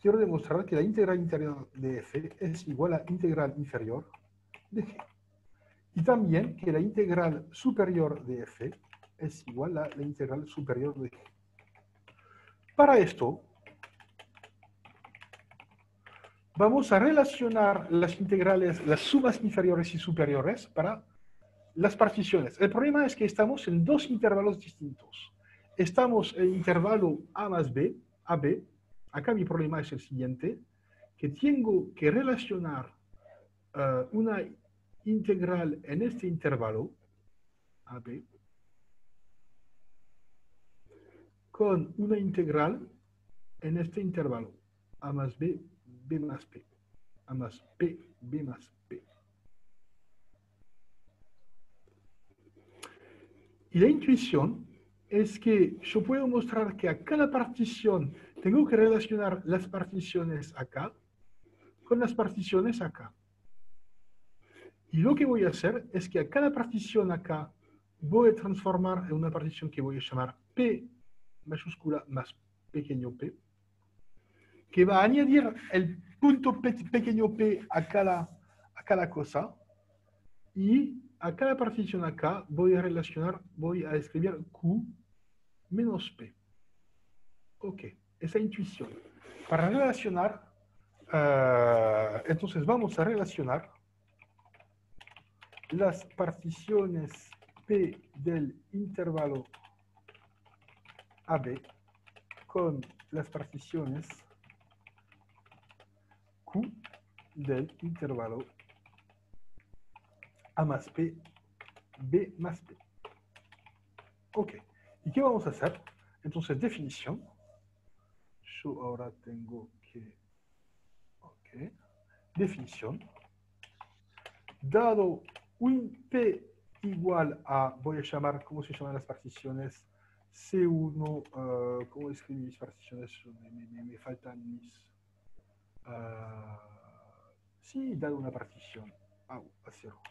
quiero demostrar que la integral interior de f es igual a la integral inferior de g. Y también que la integral superior de f es igual a la integral superior de g. Para esto, vamos a relacionar las integrales, las sumas inferiores y superiores para las particiones. El problema es que estamos en dos intervalos distintos. Estamos en el intervalo a más b, AB. Acá mi problema es el siguiente, que tengo que relacionar una integral en este intervalo, AB, con una integral en este intervalo, a más b, b más p, a más p, b más p. Y la intuición es que yo puedo mostrar que a cada partición tengo que relacionar las particiones acá con las particiones acá. Y lo que voy a hacer es que a cada partición acá voy a transformar en una partición que voy a llamar P mayúscula más pequeño p, que va a añadir el punto pequeño p a cada cosa. Y a cada partición acá voy a escribir Q menos P. Ok, esa intuición. Para relacionar, entonces vamos a relacionar las particiones P del intervalo AB con las particiones Q del intervalo A más P, B más P. Ok, ¿y qué vamos a hacer? Entonces, definición. Yo ahora tengo que... Ok, definición. Dado un P igual a, voy a llamar, ¿cómo se llaman las particiones? C1, ¿cómo escribí mis particiones? Me faltan mis... sí, dado una partición a 0,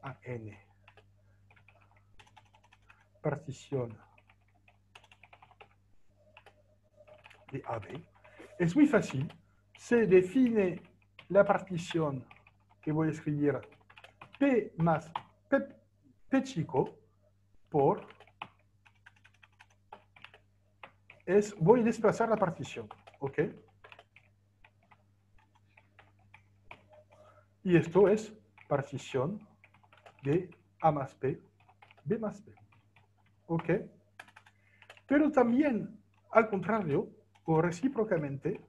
a n, partición de AB, es muy fácil. Se define la partición que voy a escribir P más P chico por... voy a desplazar la partición, ¿ok? Y esto es partición de A más P, B más P, ¿ok? Pero también, al contrario, o recíprocamente,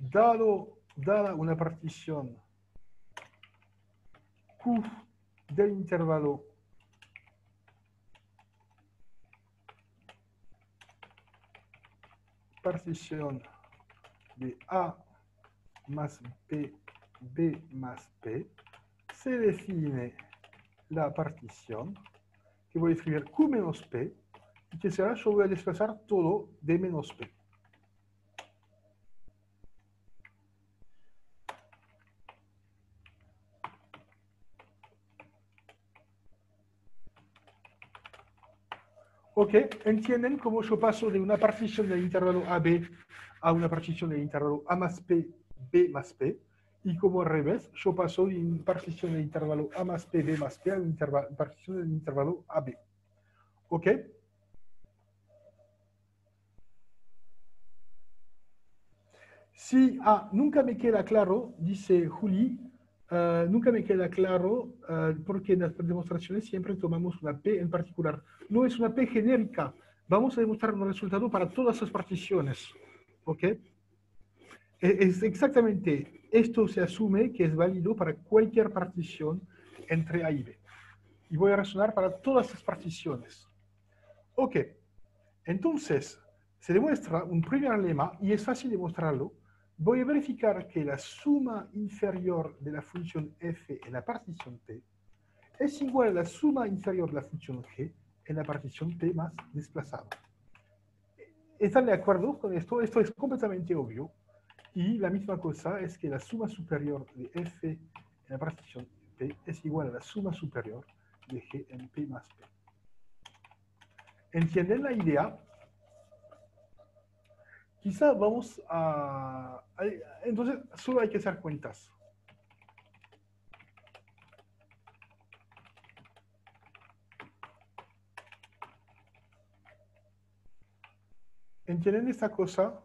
dada una partición Q del intervalo partición de A más B, B más P, se define la partición que voy a escribir Q menos P y que será, yo voy a desplazar todo de menos P. ¿Ok? ¿Entienden cómo yo paso de una partición del intervalo AB a una partición del intervalo A más P, B más P? Y como al revés, yo paso de una partición del intervalo A más P, B más P a una partición del intervalo AB. ¿Ok? Si nunca me queda claro, dice Juli, nunca me queda claro porque en las demostraciones siempre tomamos una P en particular. No es una P genérica. Vamos a demostrar un resultado para todas las particiones. ¿Ok? Es exactamente, esto se asume que es válido para cualquier partición entre A y B. Y voy a razonar para todas las particiones. Ok, entonces se demuestra un primer lema y es fácil demostrarlo. Voy a verificar que la suma inferior de la función f en la partición P es igual a la suma inferior de la función g en la partición P más desplazado. ¿Están de acuerdo con esto? Esto es completamente obvio. Y la misma cosa es que la suma superior de f en la partición P es igual a la suma superior de g en P más P. ¿Entienden la idea? Quizá vamos entonces, solo hay que hacer cuentas. ¿Entienden esta cosa?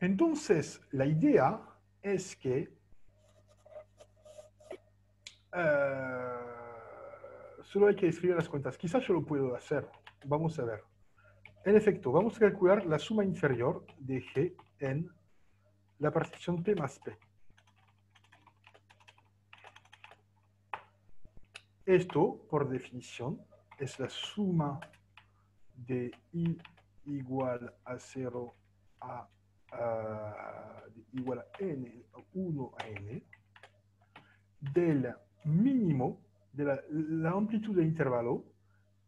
Entonces, la idea es que solo hay que escribir las cuentas. Quizás yo lo puedo hacer. Vamos a ver. En efecto, vamos a calcular la suma inferior de G en la partición P más P. Esto, por definición, es la suma de I igual a 0 igual a n, 1 a n, del mínimo de la amplitud del intervalo,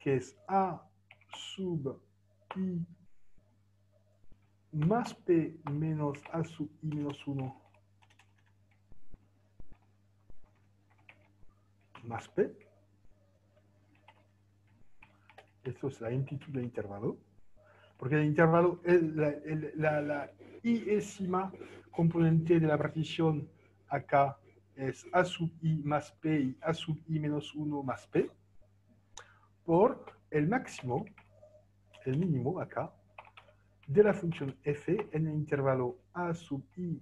que es A sub I más P menos A sub I menos 1 más P. Esto es la amplitud del intervalo. Porque el intervalo, la iésima componente de la partición acá es a sub i más p y a sub i menos 1 más p, por el máximo, el mínimo acá, de la función f en el intervalo a sub i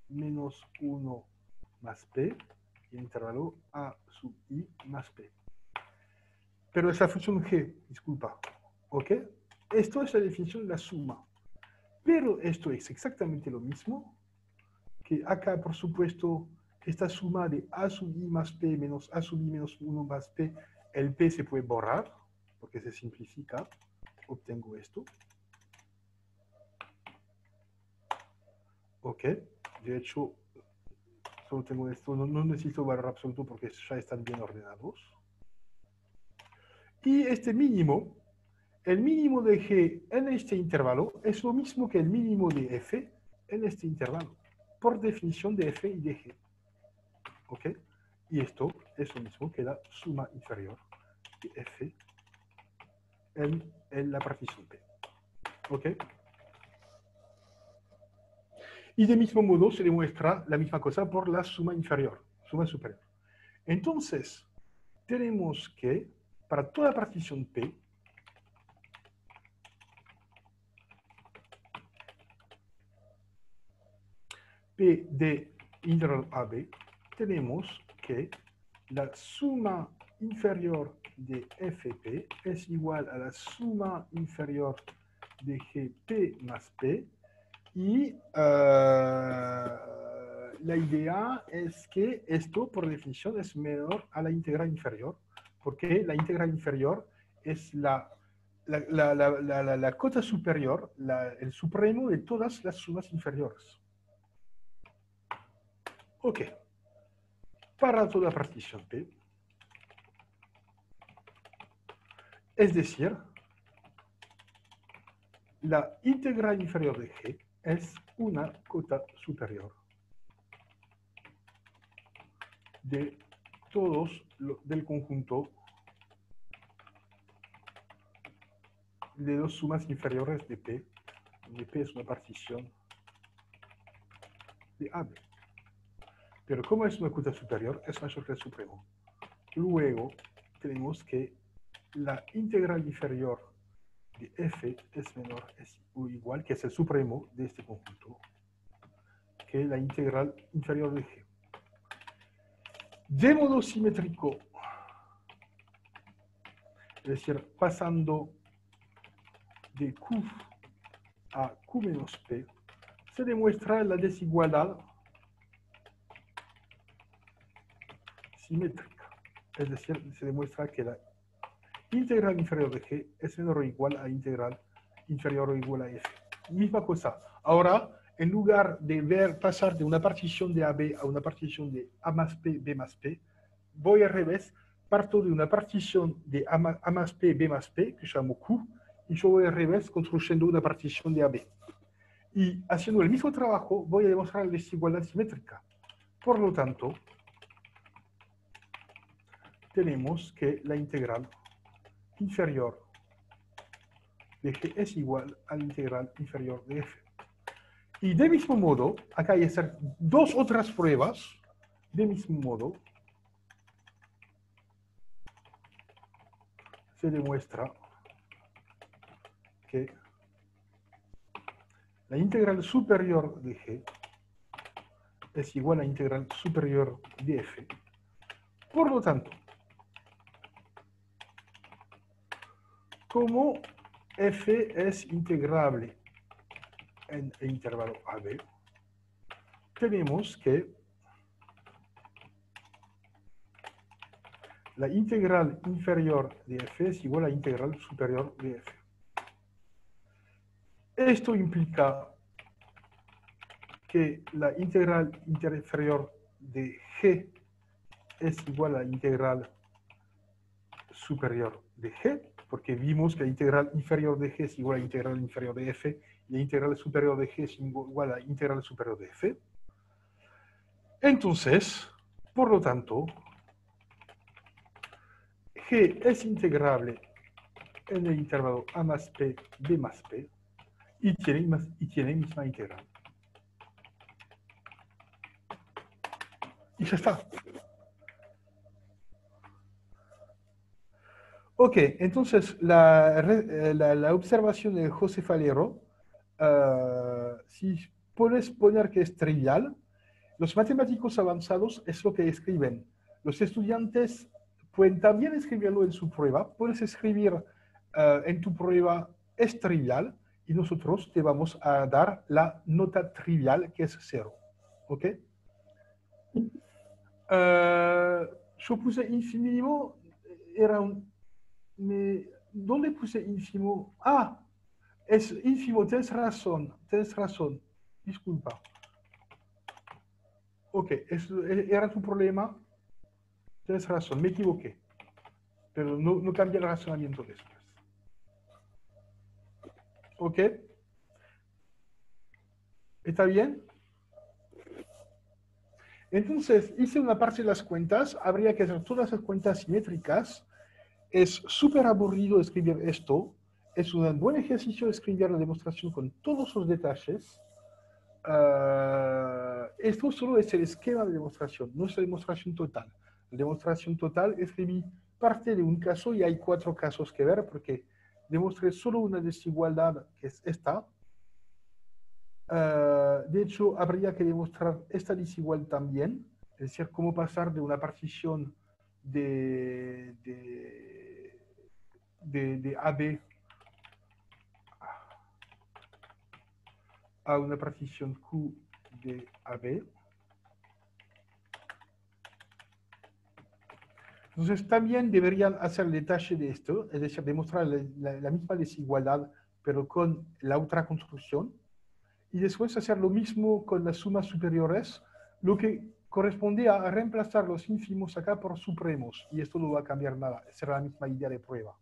menos 1 más p y el intervalo a sub i más p. Pero es la función g, disculpa, ¿ok? Esto es la definición de la suma. Pero esto es exactamente lo mismo que acá, por supuesto, esta suma de a sub i más p menos a sub i menos 1 más p, el p se puede borrar, porque se simplifica, obtengo esto. Ok, de hecho, solo tengo esto, no necesito valor absoluto porque ya están bien ordenados. Y este mínimo, el mínimo de g en este intervalo es lo mismo que el mínimo de f en este intervalo, por definición de f y de g. ¿Ok? Y esto es lo mismo que la suma inferior de f en la partición p. ¿Ok? Y de mismo modo se demuestra la misma cosa por la suma inferior, suma superior. Entonces, tenemos que, para toda partición p, P de integral AB, tenemos que la suma inferior de Fp es igual a la suma inferior de Gp más P y la idea es que esto por definición es menor a la integral inferior, porque la integral inferior es la cota superior, el supremo de todas las sumas inferiores. Ok, para toda partición P, es decir, la integral inferior de G es una cota superior de todos del conjunto de dos sumas inferiores de P, donde P es una partición de AB. Pero como es una cota superior, es mayor que el supremo. Luego tenemos que la integral inferior de f es menor o igual, que es el supremo de este conjunto, que la integral inferior de g. De modo simétrico, es decir, pasando de q a q menos p, se demuestra la desigualdad simétrica. Es decir, se demuestra que la integral inferior de g es menor o igual a integral inferior o igual a f. Misma cosa. Ahora, en lugar de pasar de una partición de AB a una partición de A más P, B más P, voy al revés, parto de una partición de A más P, B más P, que llamo Q, y yo voy al revés construyendo una partición de AB. Y haciendo el mismo trabajo, voy a demostrar la desigualdad simétrica. Por lo tanto, tenemos que la integral inferior de g es igual a la integral inferior de f. Y de mismo modo, acá hay que hacer dos otras pruebas. De mismo modo, se demuestra que la integral superior de g es igual a la integral superior de f. Por lo tanto, como f es integrable en el intervalo AB, tenemos que la integral inferior de f es igual a la integral superior de f. Esto implica que la integral inferior de g es igual a la integral superior de g, porque vimos que la integral inferior de g es igual a la integral inferior de f, y la integral superior de g es igual a la integral superior de f. Entonces, por lo tanto, g es integrable en el intervalo a más p, b más p, y tiene misma integral. Y ya está. Ok, entonces la observación de José Falero, si puedes poner que es trivial, los matemáticos avanzados es lo que escriben. Los estudiantes pueden también escribirlo en su prueba. Puedes escribir en tu prueba es trivial y nosotros te vamos a dar la nota trivial que es 0. ¿Ok? Yo puse ínfimo, era un... ¿Dónde puse ínfimo? Ah, es ínfimo, tienes razón, disculpa. Ok, era tu problema, tienes razón, me equivoqué, pero no cambié el razonamiento después. Ok, ¿está bien? Entonces, hice una parte de las cuentas, habría que hacer todas las cuentas simétricas. Es súper aburrido escribir esto. Es un buen ejercicio escribir la demostración con todos los detalles. Esto solo es el esquema de demostración, no es la demostración total. La demostración total escribí parte de un caso y hay 4 casos que ver porque demostré solo una desigualdad que es esta. De hecho, habría que demostrar esta desigualdad también, es decir, cómo pasar de una partición de AB a una partición Q de AB. Entonces, también deberían hacer el detalle de esto, es decir, demostrar la misma desigualdad, pero con la otra construcción. Y después hacer lo mismo con las sumas superiores, lo que corresponde a reemplazar los ínfimos acá por supremos. Y esto no va a cambiar nada, será la misma idea de prueba.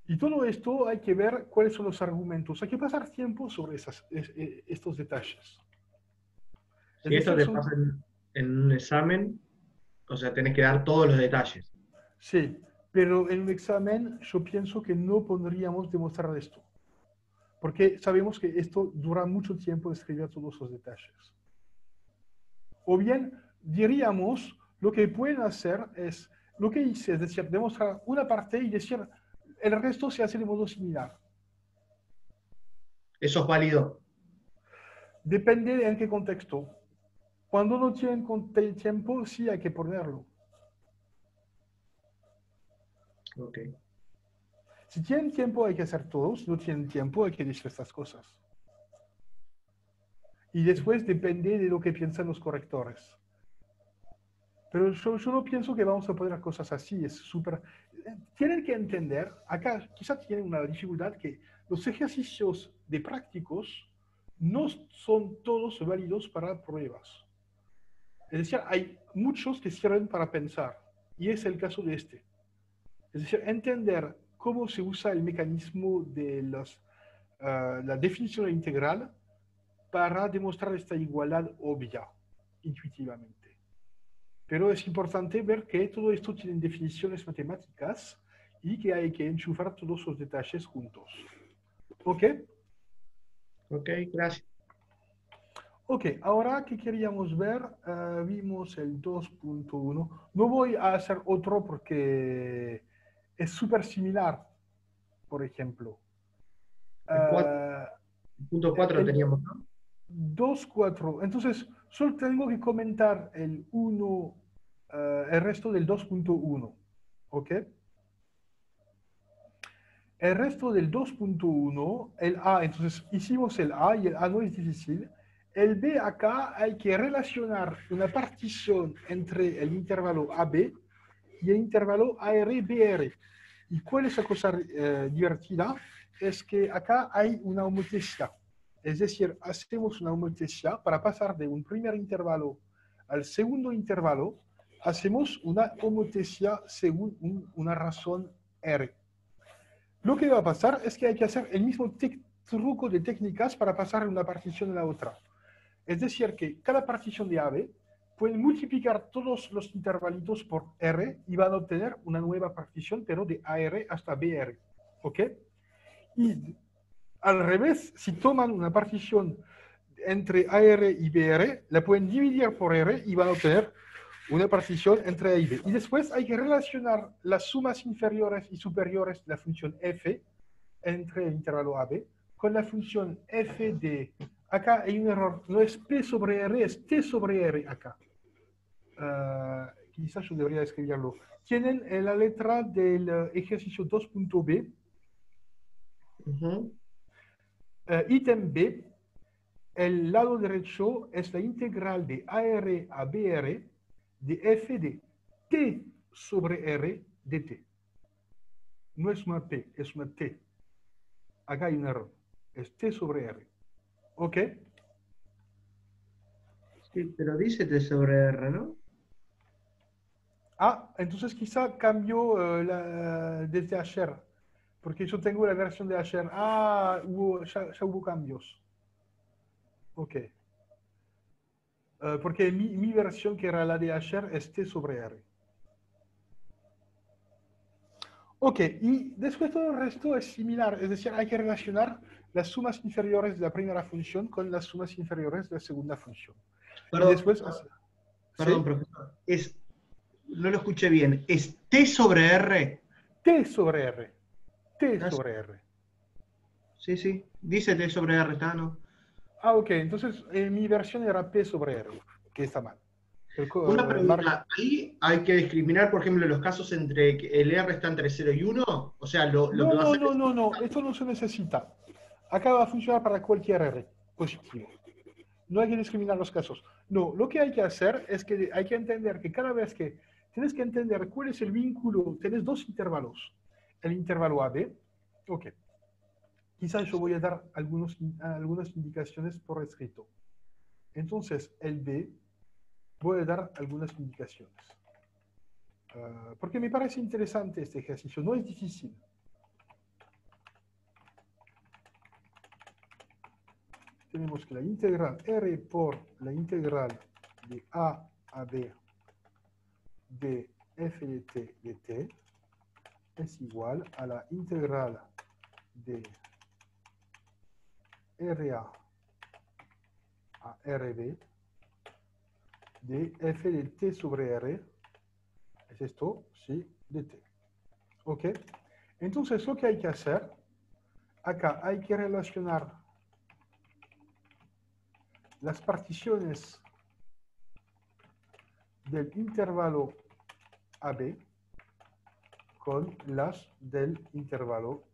Y todo esto hay que ver cuáles son los argumentos. Hay que pasar tiempo sobre estos detalles. Si esto te pasa en un examen, o sea, tenés que dar todos los detalles. Sí, pero en un examen yo pienso que no podríamos demostrar esto. Porque sabemos que esto dura mucho tiempo escribir todos los detalles. O bien, diríamos, lo que pueden hacer es lo que hice, es decir, demostrar una parte y decir, el resto se hace de modo similar. ¿Eso es válido? Depende de en qué contexto. Cuando no tienen tiempo, sí hay que ponerlo. Ok. Si tienen tiempo, hay que hacer todo. Si no tienen tiempo, hay que decir estas cosas. Y después depende de lo que piensan los correctores. Pero yo no pienso que vamos a poner cosas así. Es súper... Tienen que entender, acá quizás tienen una dificultad, que los ejercicios de prácticos no son todos válidos para pruebas. Es decir, hay muchos que sirven para pensar. Y es el caso de este. Es decir, entender cómo se usa el mecanismo de la definición integral para demostrar esta igualdad obvia, intuitivamente. Pero es importante ver que todo esto tiene definiciones matemáticas y que hay que enchufar todos los detalles juntos. ¿Ok? Ok, gracias. Ok, ahora que queríamos ver, vimos el 2.1. No voy a hacer otro porque es súper similar, por ejemplo. El punto 4 teníamos, ¿no? 2.4. Entonces, solo tengo que comentar el 1, el resto del 2.1. ¿Ok? El resto del 2.1, el A, entonces hicimos el A y el A no es difícil. El B acá hay que relacionar una partición entre el intervalo AB y el intervalo AR-BR. ¿Y cuál es la cosa divertida? Es que acá hay una homotesía. Es decir, hacemos una homotesía para pasar de un primer intervalo al segundo intervalo. Hacemos una homotesía según una razón R. Lo que va a pasar es que hay que hacer el mismo truco de técnicas para pasar de una partición a la otra. Es decir, que cada partición de AB pueden multiplicar todos los intervalitos por R y van a obtener una nueva partición, pero de AR hasta BR. ¿Ok? Y al revés, si toman una partición entre AR y BR, la pueden dividir por R y van a obtener una partición entre A y B. Y después hay que relacionar las sumas inferiores y superiores de la función f entre el intervalo AB con la función f de... Acá hay un error, no es P sobre R, es T sobre R acá. Quizás yo debería escribirlo. Tienen la letra del ejercicio 2.b, ítem B, el lado derecho es la integral de AR a BR de f de T sobre R de T. No es una P, es una T. Acá hay un error. Es T sobre R. ¿Ok? Sí, pero dice T sobre R, ¿no? Ah, entonces quizá cambió desde ayer. Porque yo tengo la versión de ayer. Ah, ya hubo cambios. Ok. Porque mi versión, que era la de ayer, es T sobre R. Ok, y después todo el resto es similar. Es decir, hay que relacionar las sumas inferiores de la primera función con las sumas inferiores de la segunda función. Perdón, Y después... perdón, ¿sí? profesor. No lo escuché bien. ¿Es T sobre R? T sobre R. T Ah, sobre R. sí, sí. Dice T sobre R, está, ¿no? Ah, ok. Entonces, mi versión era P sobre R, que está mal. Una pregunta. ¿Ahí hay que discriminar, por ejemplo, los casos entre que el R está entre 0 y 1? O sea, lo No, que va a no, hacer no, es... no, no. Esto no se necesita. Acá va a funcionar para cualquier R positivo. No hay que discriminar los casos. No, lo que hay que hacer es que hay que entender que cada vez que tienes que entender cuál es el vínculo, tienes dos intervalos. El intervalo AB, ok. Quizás yo voy a dar algunas indicaciones por escrito. Entonces, el B, voy a dar algunas indicaciones. Porque me parece interesante este ejercicio, no es difícil. Tenemos que la integral R por la integral de A a B de f de t es igual a la integral de RA a RB de f de t sobre R. ¿Es esto? Sí, de t. ¿Ok? Entonces, lo que hay que hacer, acá hay que relacionar las particiones del intervalo AB con las del intervalo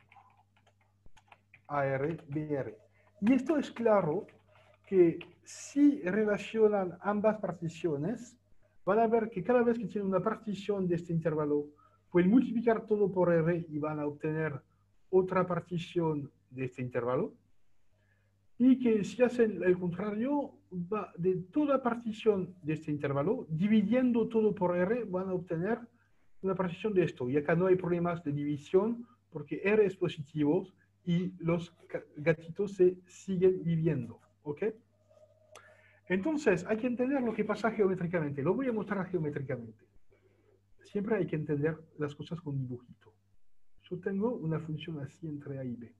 AR-BR. Y esto es claro que si relacionan ambas particiones, van a ver que cada vez que tienen una partición de este intervalo, pueden multiplicar todo por R y van a obtener otra partición de este intervalo. Y que si hacen el contrario, va de toda partición de este intervalo, dividiendo todo por R, van a obtener una partición de esto. Y acá no hay problemas de división porque R es positivo y los gatitos se siguen dividiendo. ¿Ok? Entonces, hay que entender lo que pasa geométricamente. Lo voy a mostrar geométricamente. Siempre hay que entender las cosas con dibujito. Yo tengo una función así entre A y B.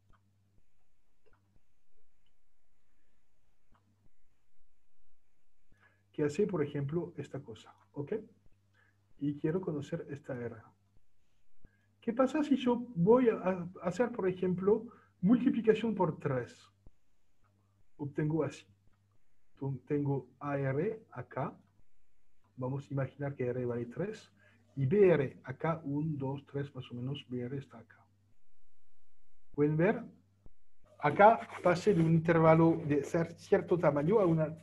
Que hace, por ejemplo, esta cosa. ¿Ok? Y quiero conocer esta R. ¿Qué pasa si yo voy a hacer, por ejemplo, multiplicación por 3? Obtengo así. Tengo AR acá. Vamos a imaginar que R vale 3. Y BR acá, 1, 2, 3 más o menos. BR está acá. ¿Pueden ver? Acá pasé de un intervalo de cierto tamaño a un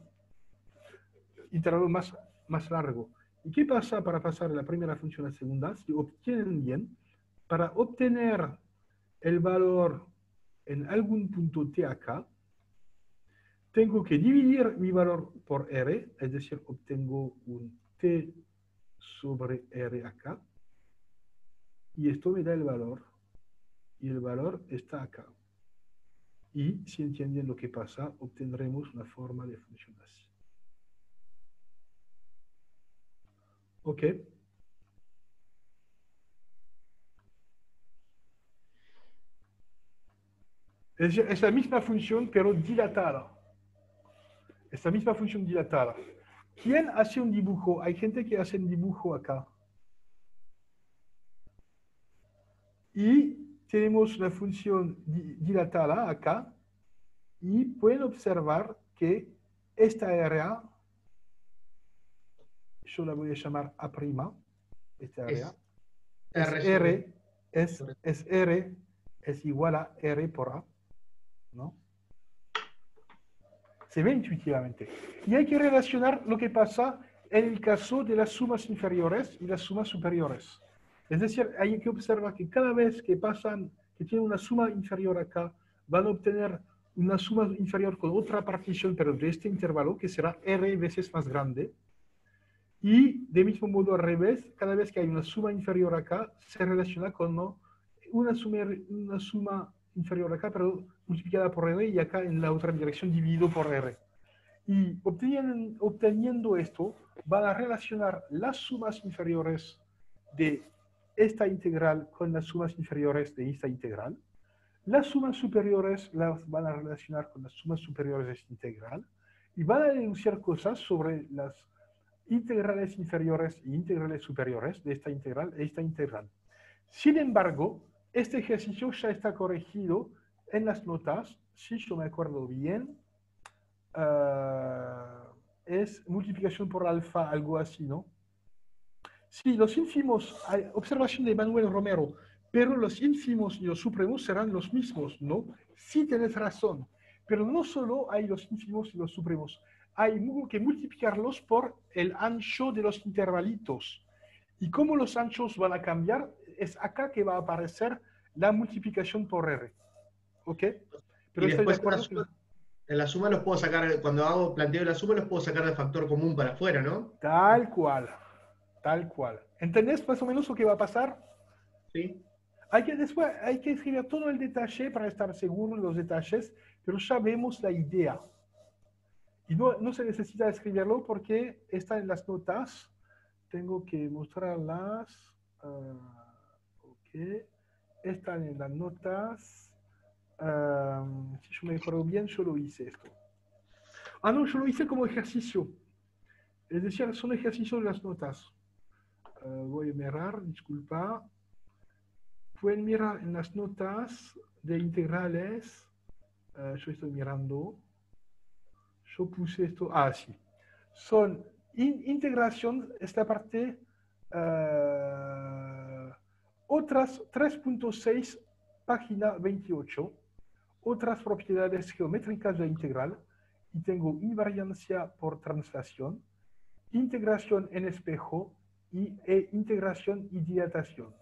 intervalo más largo. ¿Y qué pasa para pasar de la primera función a la segunda? Si obtienen bien, para obtener el valor en algún punto t acá, tengo que dividir mi valor por R, es decir, obtengo un t sobre R acá, y esto me da el valor, y el valor está acá. Y si entienden lo que pasa, obtendremos una forma de función así. ¿Ok? Es la misma función, pero dilatada. esta misma función dilatada. ¿Quién hace un dibujo? Hay gente que hace un dibujo acá. Y tenemos la función dilatada acá. Y pueden observar que esta área, yo la voy a llamar A', esta área, es R, es igual a R por A, ¿no? Se ve intuitivamente. Y hay que relacionar lo que pasa en el caso de las sumas inferiores y las sumas superiores. Es decir, hay que observar que cada vez que pasan, que tienen una suma inferior acá, van a obtener una suma inferior con otra partición, pero de este intervalo, que será R veces más grande. Y de mismo modo al revés, cada vez que hay una suma inferior acá, se relaciona con una suma inferior acá, pero multiplicada por R, y acá en la otra dirección dividido por R. Y obteniendo esto, van a relacionar las sumas inferiores de esta integral con las sumas inferiores de esta integral. Las sumas superiores las van a relacionar con las sumas superiores de esta integral. Y van a denunciar cosas sobre las integrales inferiores e integrales superiores de esta integral. Sin embargo, este ejercicio ya está corregido en las notas, si yo me acuerdo bien, es multiplicación por alfa, algo así, ¿no? Sí, los ínfimos, observación de Manuel Romero, pero los ínfimos y los supremos serán los mismos, ¿no? Sí tenés razón, pero no solo hay los ínfimos y los supremos, hay que multiplicarlos por el ancho de los intervalitos. Y como los anchos van a cambiar, es acá que va a aparecer la multiplicación por R. ¿Ok? Pero y después en la suma los puedo sacar, cuando planteo la suma los puedo sacar de factor común para afuera, ¿no? Tal cual. Tal cual. ¿Entendés más o menos lo que va a pasar? Sí. Después hay que escribir todo el detalle para estar seguro de los detalles, pero ya vemos la idea. Y no se necesita escribirlo porque está en las notas. Tengo que mostrarlas. Ok. Están en las notas. Si yo me acuerdo bien, yo lo hice esto. No, yo lo hice como ejercicio. Es decir, son ejercicios de las notas. Voy a mirar, disculpa. Pueden mirar en las notas de integrales. Yo estoy mirando. Yo puse esto. Sí. Son integración, esta parte. Otras 3.6, página 28. Otras propiedades geométricas de la integral. Y tengo invariancia por translación, integración en espejo e integración y dilatación.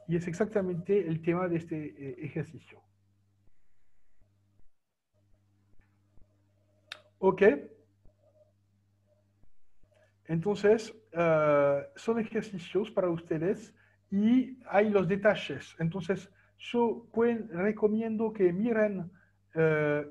Y es exactamente el tema de este ejercicio. ¿Ok? Entonces, son ejercicios para ustedes y hay los detalles. Entonces, yo recomiendo que miren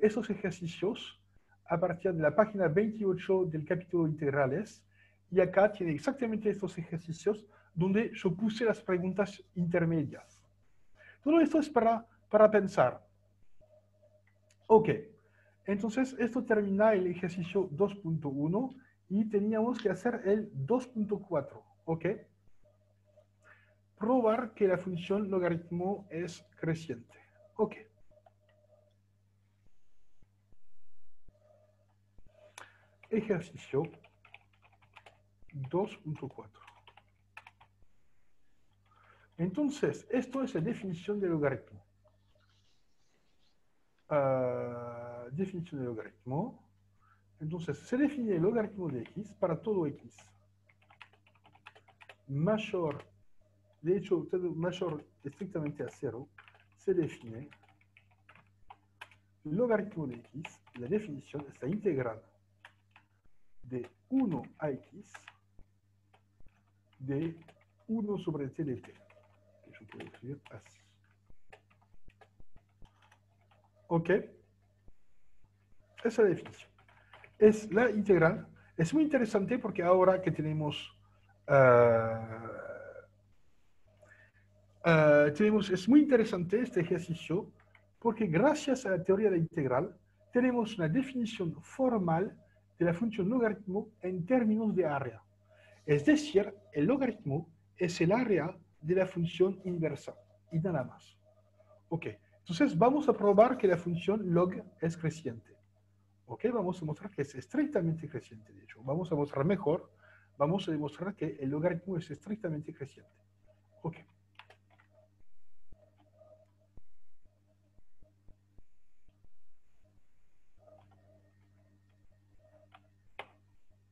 esos ejercicios a partir de la página 28 del capítulo integrales. Y acá tiene exactamente estos ejercicios donde yo puse las preguntas intermedias. Todo esto es para pensar. Ok, entonces esto termina el ejercicio 2.1 y teníamos que hacer el 2.4. Ok. Probar que la función logaritmo es creciente. Ok. Ejercicio 2.4. Entonces, esto es la definición de logaritmo. Definición de logaritmo. Entonces, se define el logaritmo de x para todo x mayor, de hecho, mayor estrictamente a 0, se define el logaritmo de x. La definición es la integral de 1 a x de 1 sobre t de t. Que yo puedo escribir así. ¿Ok? Esa es la definición. Es la integral. Es muy interesante porque ahora que tenemos... es muy interesante este ejercicio porque gracias a la teoría de la integral tenemos una definición formal de la función logaritmo en términos de área. Es decir, el logaritmo es el área de la función inversa y nada más. Ok, entonces vamos a probar que la función log es creciente. Ok, vamos a mostrar que es estrictamente creciente, de hecho. Vamos a mostrar mejor, vamos a demostrar que el logaritmo es estrictamente creciente. Ok.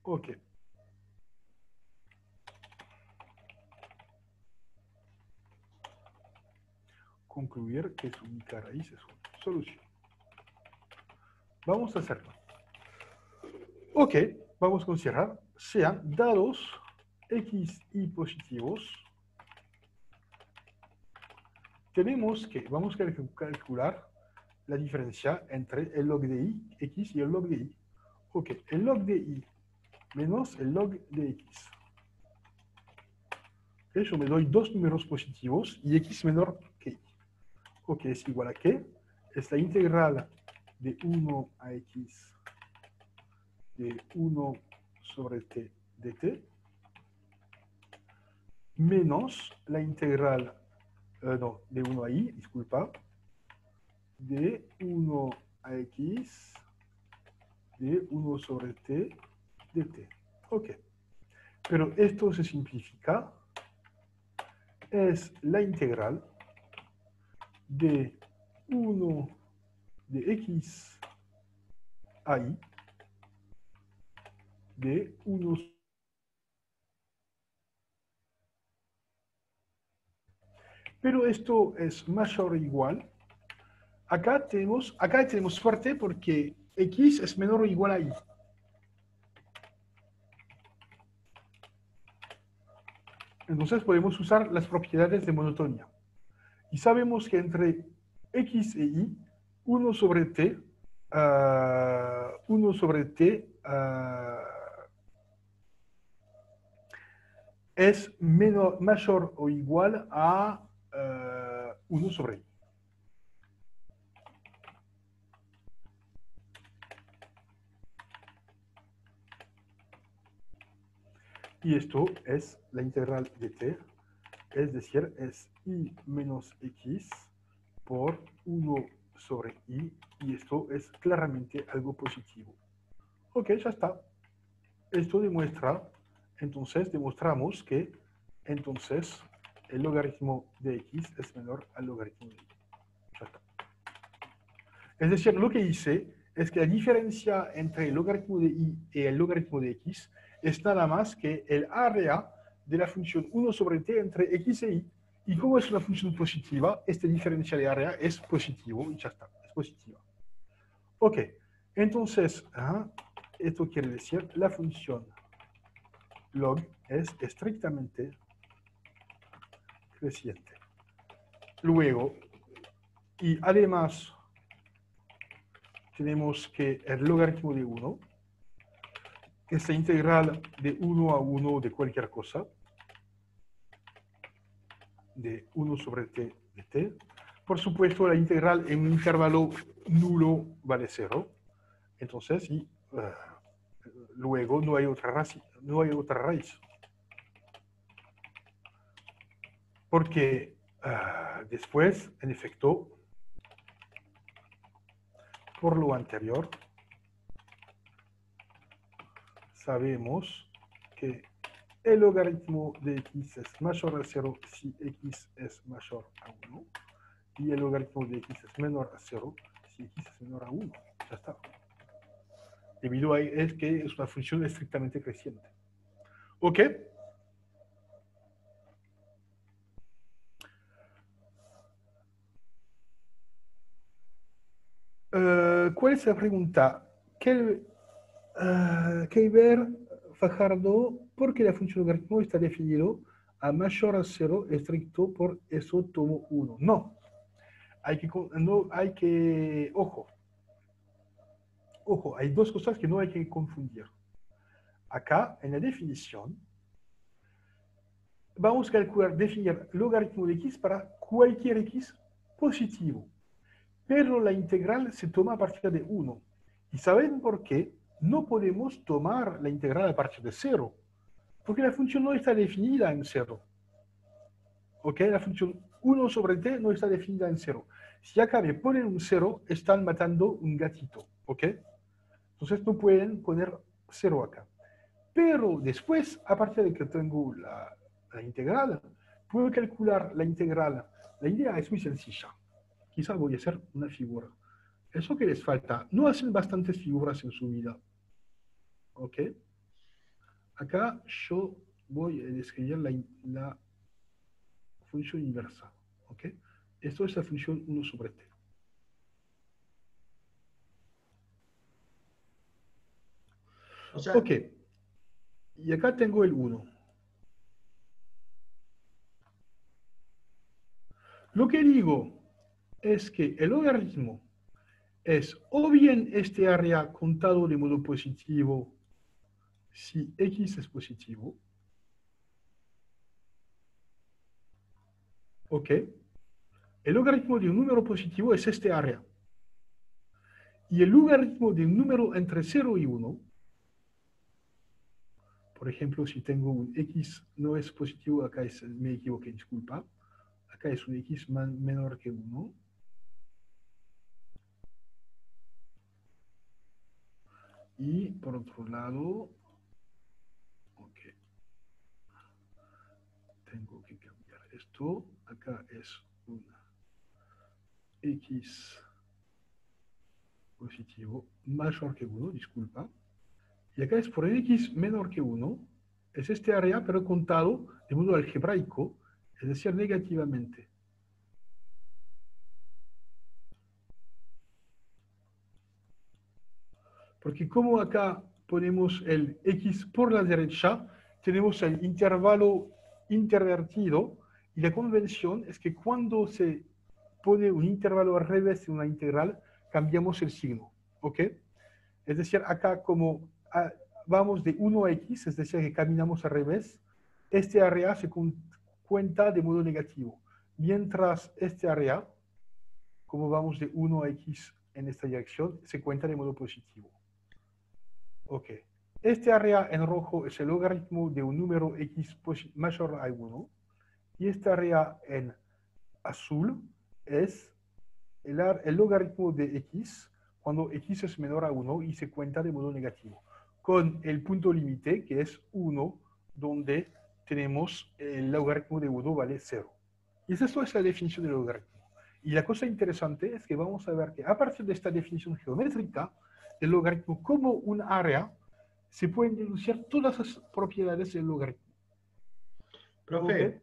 Ok. Concluir que su única raíz es una solución. Vamos a hacerlo. Ok, vamos a considerar sean dados x y positivos. Tenemos que, vamos a calcular la diferencia entre el log de y, x y el log de y. Ok, el log de y menos el log de x. Yo me doy dos números positivos y x menor que y. Ok, es igual a qué? Es la integral de 1 a x de 1 sobre t de t menos la integral, no, de 1 a y, disculpa, de 1 a x de 1 sobre t de t. Ok. Pero esto se simplifica. Es la integral de 1 de x a y de 1. Pero esto es mayor o igual. Acá tenemos suerte porque x es menor o igual a y. Entonces podemos usar las propiedades de monotonía. Y sabemos que entre x e y, 1 sobre t, es mayor o igual a 1 sobre y. Y esto es la integral de t, es decir, es y menos x por 1 sobre y, y esto es claramente algo positivo. Ok, ya está. Esto demuestra, entonces demostramos que entonces el logaritmo de x es menor al logaritmo de y. Ya está. Es decir, lo que hice es que la diferencia entre el logaritmo de y y el logaritmo de x es nada más que el área de la función 1 sobre t entre x e y. Y como es una función positiva, esta diferencia de área es positivo y ya está, es positiva. Ok, entonces, esto quiere decir la función log es estrictamente creciente. Luego, y además, tenemos que el logaritmo de 1, que es la integral de 1 a 1 de cualquier cosa, de 1 sobre t de t. Por supuesto, la integral en un intervalo nulo vale 0. Entonces, luego no hay otra raíz. Porque después, en efecto, por lo anterior, sabemos que el logaritmo de x es mayor a 0 si x es mayor a 1 y el logaritmo de x es menor a 0 si x es menor a 1. Ya está. Debido a es que es una función estrictamente creciente. ¿Ok? ¿Cuál es la pregunta? Keiber Fajardo, ¿por qué la función logaritmo está definido a mayor a 0 estricto por eso tomo 1? No. Ojo, hay dos cosas que no hay que confundir. Acá, en la definición, vamos a definir logaritmo de x para cualquier x positivo. Pero la integral se toma a partir de 1. ¿Y saben por qué? No podemos tomar la integral a partir de 0, porque la función no está definida en 0. ¿Ok? La función 1 sobre t no está definida en 0. Si acá me ponen un 0, están matando un gatito. ¿Ok? Entonces no pueden poner 0 acá. Pero después, a partir de que tengo la integral, puedo calcular la integral. La idea es muy sencilla. Quizá voy a hacer una figura. Eso que les falta, no hacen bastantes figuras en su vida. ¿Ok? Acá yo voy a describir la función inversa. ¿Ok? Esto es la función 1 sobre t. O sea, Ok. Y acá tengo el 1. Lo que digo es que el logaritmo es o bien este área contado de modo positivo si x es positivo, ¿ok? El logaritmo de un número positivo es este área. Y el logaritmo de un número entre 0 y 1, por ejemplo, si tengo un x no es positivo, acá me equivoqué, disculpa. Acá es un x menor que 1. Y por otro lado, ok, tengo que cambiar esto. Acá es un x positivo mayor que 1, disculpa. Y acá es por el x menor que 1, es este área, pero contado de modo algebraico, es decir, negativamente. Porque como acá ponemos el x por la derecha, tenemos el intervalo intervertido, y la convención es que cuando se pone un intervalo al revés de una integral, cambiamos el signo. ¿Ok? Es decir, acá como vamos de 1 a x, es decir, que caminamos al revés, este área se cuenta de modo negativo. Mientras este área, como vamos de 1 a x en esta dirección, se cuenta de modo positivo. Ok. Este área en rojo es el logaritmo de un número x mayor a 1. Y este área en azul es el logaritmo de x cuando x es menor a 1 y se cuenta de modo negativo. Con el punto límite, que es 1, donde tenemos el logaritmo de 1 vale 0. Y esto es la definición del logaritmo. Y la cosa interesante es que vamos a ver que a partir de esta definición geométrica, el logaritmo como un área, se pueden deducir todas las propiedades del logaritmo. profe,